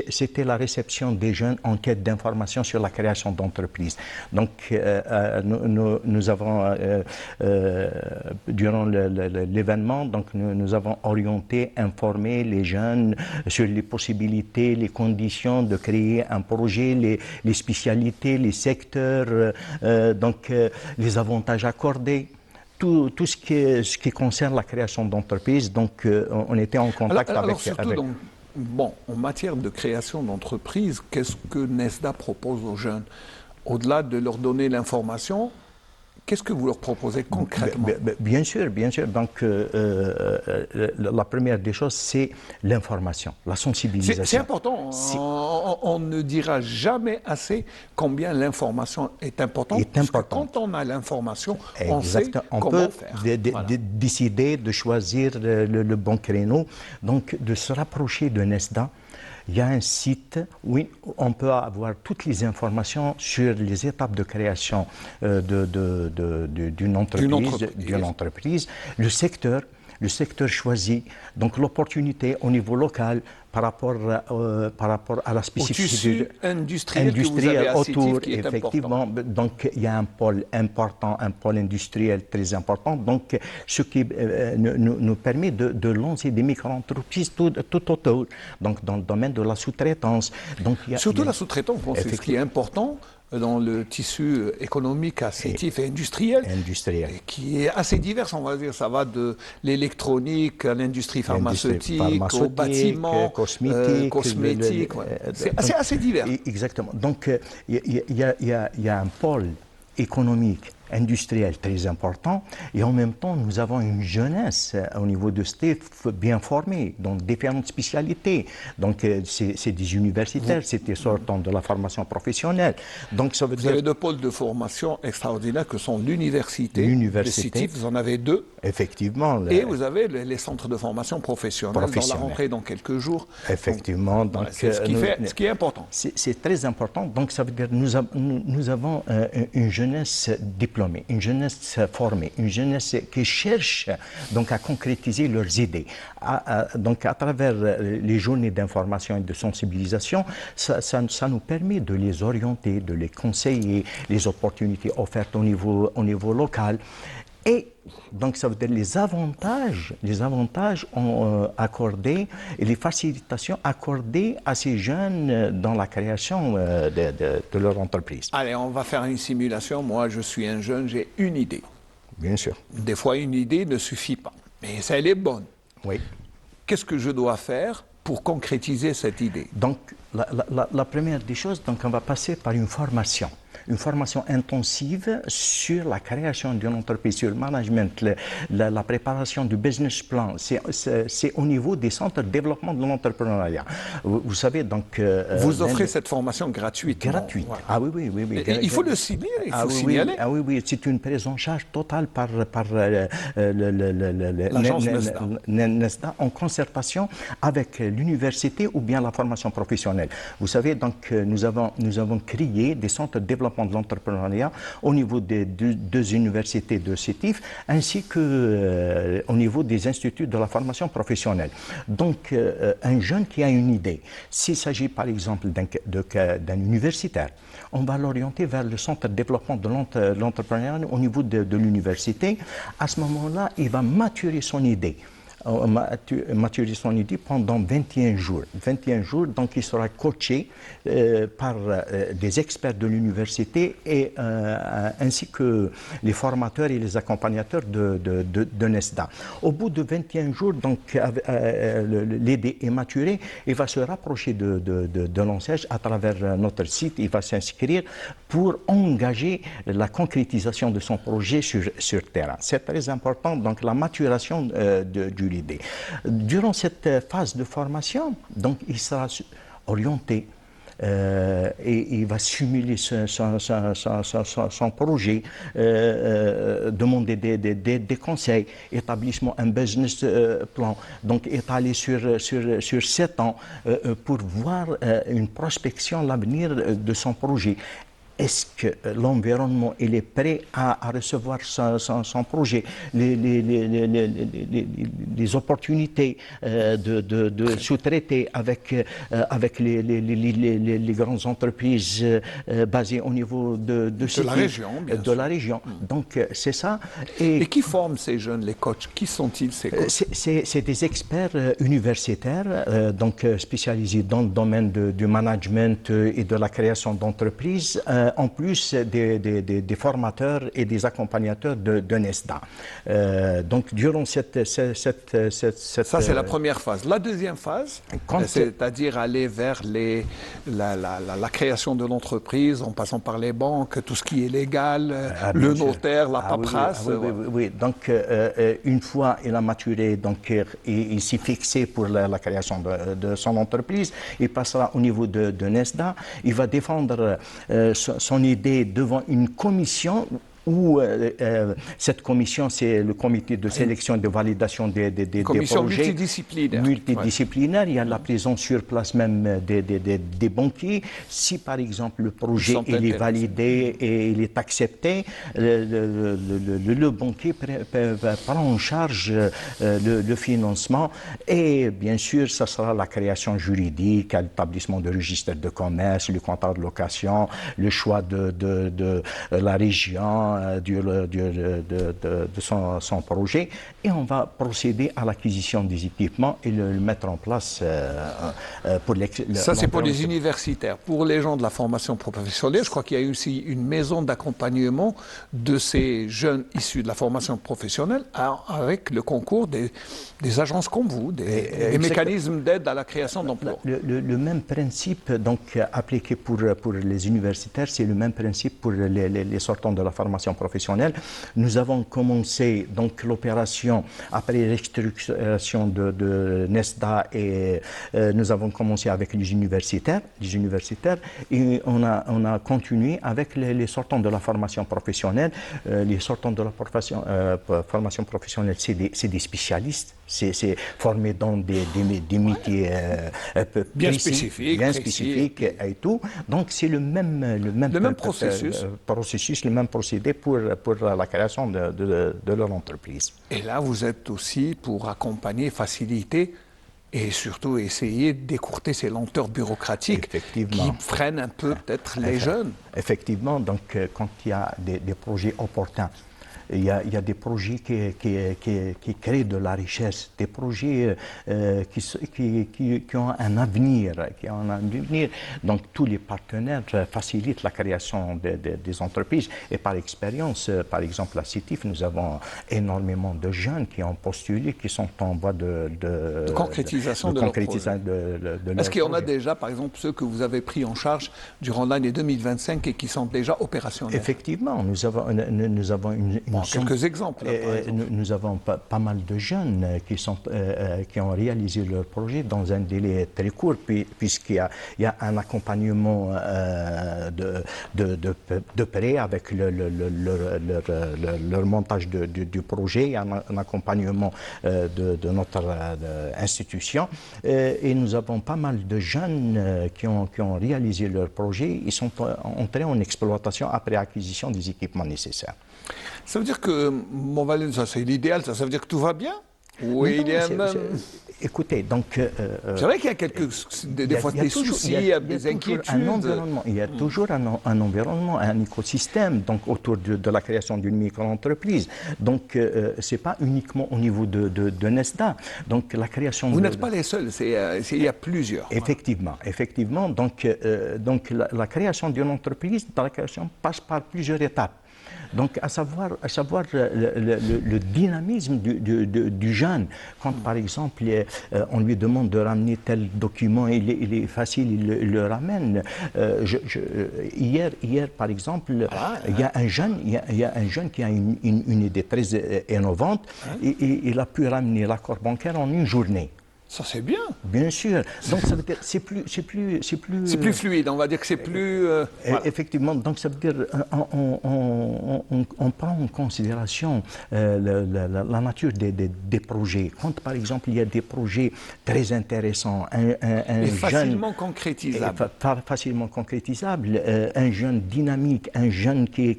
c'était la réception des jeunes en quête d'information sur la création d'entreprises. Donc nous avons, durant l'événement, donc nous avons orienté, informé les jeunes sur les possibilités, les conditions de créer un projet, les spécialités, les secteurs, donc les avantages accordés. Tout ce qui concerne la création d'entreprises, donc on était en contact avec...
Surtout, donc, bon, en matière de création d'entreprises, qu'est-ce que Nesda propose aux jeunes? Au-delà de leur donner l'information, qu'est-ce que vous leur proposez concrètement?
Bien sûr. Donc, la première des choses, c'est l'information, la sensibilisation.
C'est important. On ne dira jamais assez combien l'information est importante. Parce que quand on a l'information, on sait comment faire.
On peut décider de choisir le bon créneau, donc de se rapprocher de Nesda. Il y a un site où on peut avoir toutes les informations sur les étapes de création d'une entreprise, le secteur choisi, donc l'opportunité au niveau local par rapport à la spécificité
industrielle
autour, effectivement. Donc il y a un pôle important, un pôle industriel très important, donc ce qui nous permet de lancer des micro-entreprises tout autour, donc dans le domaine de la sous-traitance.
Surtout la sous-traitance, c'est ce qui est important dans le tissu économique associatif et industriel, qui est assez divers, on va dire. Ça va de l'électronique à l'industrie pharmaceutique, au bâtiment, cosmétique. C'est assez divers.
Exactement. Donc, il y a un pôle économique industriel très important, et en même temps nous avons une jeunesse au niveau de STEF bien formée, donc différentes spécialités. Donc c'est des universitaires, c'est des sortants de la formation professionnelle. Donc ça veut
Vous
dire...
avez deux pôles de formation extraordinaires que sont l'université, le CITIF, vous en avez deux.
Effectivement.
Et vous avez les centres de formation professionnelle dans la rentrée dans quelques jours.
Effectivement. Donc,
voilà, c'est ce qui est important.
C'est très important. Donc ça veut dire que nous avons une jeunesse diplômée, une jeunesse formée, une jeunesse qui cherche donc à concrétiser leurs idées. Donc à travers les journées d'information et de sensibilisation, ça nous permet de les orienter, de les conseiller, les opportunités offertes au niveau local. Et donc, ça veut dire les avantages accordés et les facilitations accordées à ces jeunes dans la création de leur entreprise.
Allez, on va faire une simulation. Moi, je suis un jeune, j'ai une idée.
Bien sûr.
Des fois, une idée ne suffit pas, mais ça, elle est bonne.
Oui.
Qu'est-ce que je dois faire pour concrétiser cette idée?
Donc, la première des choses, donc, on va passer par une formation intensive sur la création d'une entreprise, sur le management, la préparation du business plan. C'est au niveau des centres de développement de l'entrepreneuriat. Vous savez, donc...
vous offrez cette formation gratuite.
Gratuite.
Voilà.
Ah oui.
Il faut le signaler, il faut signaler.
Oui, c'est une prise en charge totale par
l'agence
NESDA en concertation avec l'université ou bien la formation professionnelle. Vous savez, donc, nous avons créé des centres de développement de l'entrepreneuriat au niveau des deux universités de CETIF ainsi qu'au niveau des instituts de la formation professionnelle. Donc, un jeune qui a une idée, s'il s'agit par exemple d'un universitaire, on va l'orienter vers le centre de développement de l'entrepreneuriat au niveau de l'université. À ce moment-là, il va maturer son idée. Maturer son idée pendant 21 jours. 21 jours, donc il sera coaché par des experts de l'université et ainsi que les formateurs et les accompagnateurs de NESDA. Au bout de 21 jours, donc l'idée est maturée, il va se rapprocher de l'enseigne à travers notre site, il va s'inscrire pour engager la concrétisation de son projet sur terrain. C'est très important, donc la maturation du l'idée. Durant cette phase de formation, donc, il sera orienté et il va simuler son projet, demander des conseils, établissement un business plan, donc étalé sur 7 ans pour voir une prospection, l'avenir de son projet. Est-ce que l'environnement est prêt à recevoir son projet, les opportunités de sous-traiter avec les grandes entreprises basées au niveau de
la région, bien sûr.
la région. Donc c'est ça.
Et qui forment ces jeunes, les coachs? Qui sont-ils, ces coachs?
C'est des experts universitaires, donc spécialisés dans le domaine du management et de la création d'entreprises. En plus des formateurs et des accompagnateurs de NESDA. Donc, durant cette
ça, c'est la première phase. La deuxième phase, c'est-à-dire aller vers la création de l'entreprise en passant par les banques, tout ce qui est légal, le notaire, la paperasse.
Oui. Donc, une fois il a maturé, donc il s'est fixé pour la création de son entreprise, il passera au niveau de NESDA, il va défendre son idée devant une commission où cette commission, c'est le comité de sélection et de validation des
commission
projets.
Multidisciplinaire.
Il y a la présence sur place même des banquiers. Si par exemple le projet il est validé et il est accepté, le banquier prend en charge le financement et bien sûr, ça sera la création juridique, l'établissement de registre de commerce, le contrat de location, le choix de la région, de son projet, et on va procéder à l'acquisition des équipements et le mettre en place pour
ça, c'est pour les universitaires. Pour les gens de la formation professionnelle, je crois qu'il y a aussi une maison d'accompagnement de ces jeunes issus de la formation professionnelle avec le concours des agences comme vous, des mécanismes d'aide à la création d'emplois.
Le même principe donc appliqué pour les universitaires, c'est le même principe pour les sortants de la formation formation professionnelle. Nous avons commencé donc l'opération après restructuration de Nesda et nous avons commencé avec les universitaires et on a continué avec les sortants de la formation professionnelle. Les sortants de la formation professionnelle, c'est des spécialistes. C'est formé dans des métiers
bien
précis, spécifiques et tout. Donc c'est le même processus, le même procédé pour la création de leur entreprise.
Et là, vous êtes aussi pour accompagner, faciliter et surtout essayer d'écourter ces lenteurs bureaucratiques qui freinent un peu peut-être les jeunes.
Effectivement, donc quand il y a des projets opportuns, il y a des projets qui créent de la richesse, des projets qui ont un avenir, Donc tous les partenaires facilitent la création des entreprises. Et par expérience, par exemple à CITIF, nous avons énormément de jeunes qui ont postulé, qui sont en voie de
concrétisation de leur projet. Est-ce qu'il y en a déjà, par exemple, ceux que vous avez pris en charge durant l'année 2025 et qui sont déjà opérationnels?
Effectivement, nous avons une
quelques exemples. Là, par exemple.
Nous avons pas mal de jeunes qui ont réalisé leur projet dans un délai très court, puisqu'il y a un accompagnement de près avec leur montage du projet, un accompagnement de notre institution. Et nous avons pas mal de jeunes qui ont réalisé leur projet. Ils sont entrés en exploitation après acquisition des équipements nécessaires.
Ça veut dire que, mon Valène, ça c'est l'idéal, ça veut dire que tout va bien? Oui, il y a même...
Écoutez, donc...
c'est vrai qu'il y a des fois des soucis, des inquiétudes.
Il y a toujours un environnement, un écosystème donc, autour de la création d'une micro-entreprise. Donc, ce n'est pas uniquement au niveau de Nesda. Donc, la création...
Vous n'êtes pas les seuls, il y a plusieurs.
Effectivement. Donc la création d'une entreprise, passe par plusieurs étapes. Donc, à savoir le dynamisme du jeune. Quand, par exemple, on lui demande de ramener tel document, il est facile, il le ramène. Hier, par exemple, il y a un jeune qui a une idée très innovante et il a pu ramener l'accord bancaire en une journée.
Ça, c'est bien.
Bien sûr. Donc, ça veut dire c'est plus
fluide, on va dire que c'est plus...
Effectivement. Donc, ça veut dire on prend en considération la nature des projets. Quand, par exemple, il y a des projets très intéressants,
facilement concrétisables.
Facilement concrétisables, un jeune dynamique, un jeune qui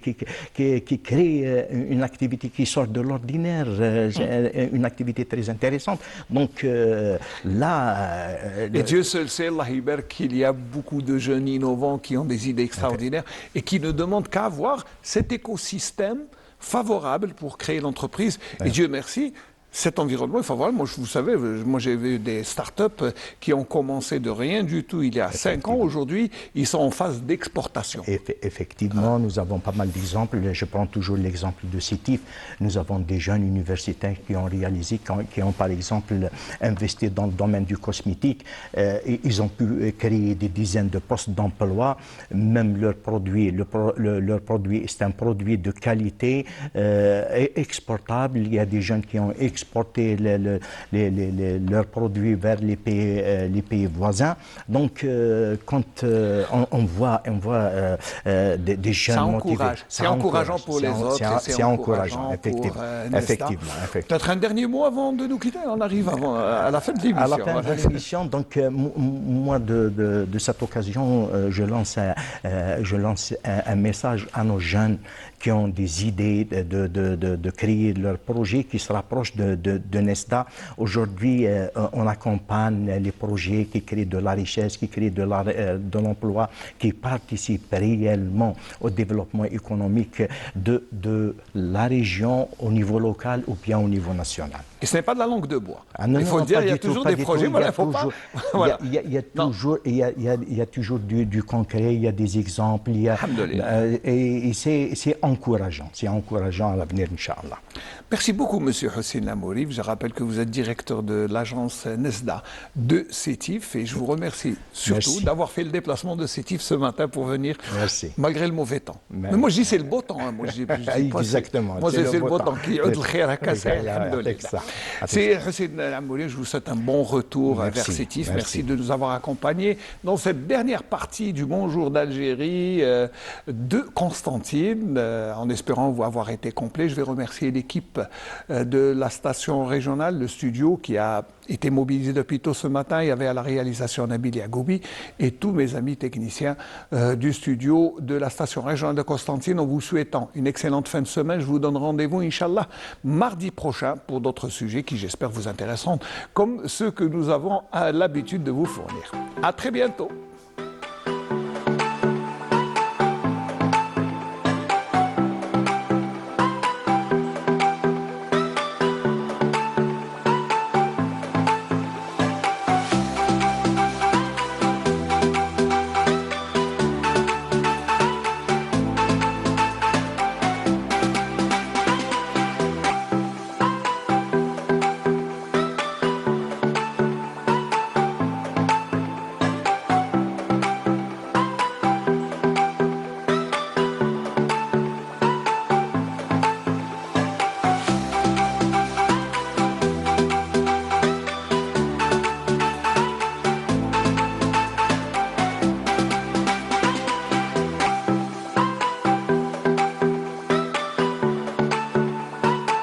crée une activité qui sort de l'ordinaire, une activité très intéressante. Donc,
et Dieu seul sait, Allah Iber, qu'il y a beaucoup de jeunes innovants qui ont des idées extraordinaires et qui ne demandent qu'à avoir cet écosystème favorable pour créer l'entreprise. Et Dieu merci, cet environnement est favorable. Moi, vous savez, j'ai vu des startups qui ont commencé de rien du tout il y a 5 ans. Aujourd'hui, ils sont en phase d'exportation.
Effectivement, nous avons pas mal d'exemples. Je prends toujours l'exemple de CITIF. Nous avons des jeunes universitaires qui ont réalisé, qui ont par exemple investi dans le domaine du cosmétique. Et ils ont pu créer des dizaines de postes d'emploi. Même leur produit, leur produit, c'est un produit de qualité exportable. Il y a des jeunes qui ont exporter leurs produits vers les pays voisins. Donc, quand on voit des jeunes motivés...
C'est encourageant pour les autres.
C'est encourageant, effectivement.
Peut-être un dernier mot avant de nous quitter. On arrive à la fin de l'émission.
À la fin de l'émission, donc, moi, de cette occasion, je lance un message à nos jeunes qui ont des idées de créer leur projet qui se rapprochent de Nesda. Aujourd'hui, on accompagne les projets qui créent de la richesse, qui créent de l'emploi, qui participent réellement au développement économique de la région au niveau local ou bien au niveau national.
Et ce n'est pas de la langue de bois. Il faut le dire, il y a toujours des projets.
Il y a toujours du concret, il y a des exemples, et c'est encourageant à l'avenir, Inch'Allah.
Merci beaucoup, Monsieur Hossein Lamourif. Je rappelle que vous êtes directeur de l'agence Nesda de Sétif et je vous remercie surtout d'avoir fait le déplacement de Sétif ce matin pour venir, malgré le mauvais temps. Mais moi, je dis c'est le beau temps. Hein. Moi, je dis pas,
exactement.
Moi, c'est le beau temps qui est le khair C'est Hossein Lamourif. Je vous souhaite un bon retour vers Sétif. Merci de nous avoir accompagnés dans cette dernière partie du Bonjour d'Algérie de Constantine. En espérant vous avoir été complet, je vais remercier l'équipe de la station régionale, le studio qui a été mobilisé depuis tôt ce matin. Il y avait à la réalisation Nabil Yagoubi et tous mes amis techniciens du studio de la station régionale de Constantine. En vous souhaitant une excellente fin de semaine, je vous donne rendez-vous, Inch'Allah, mardi prochain pour d'autres sujets qui, j'espère, vous intéresseront, comme ceux que nous avons l'habitude de vous fournir. À très bientôt.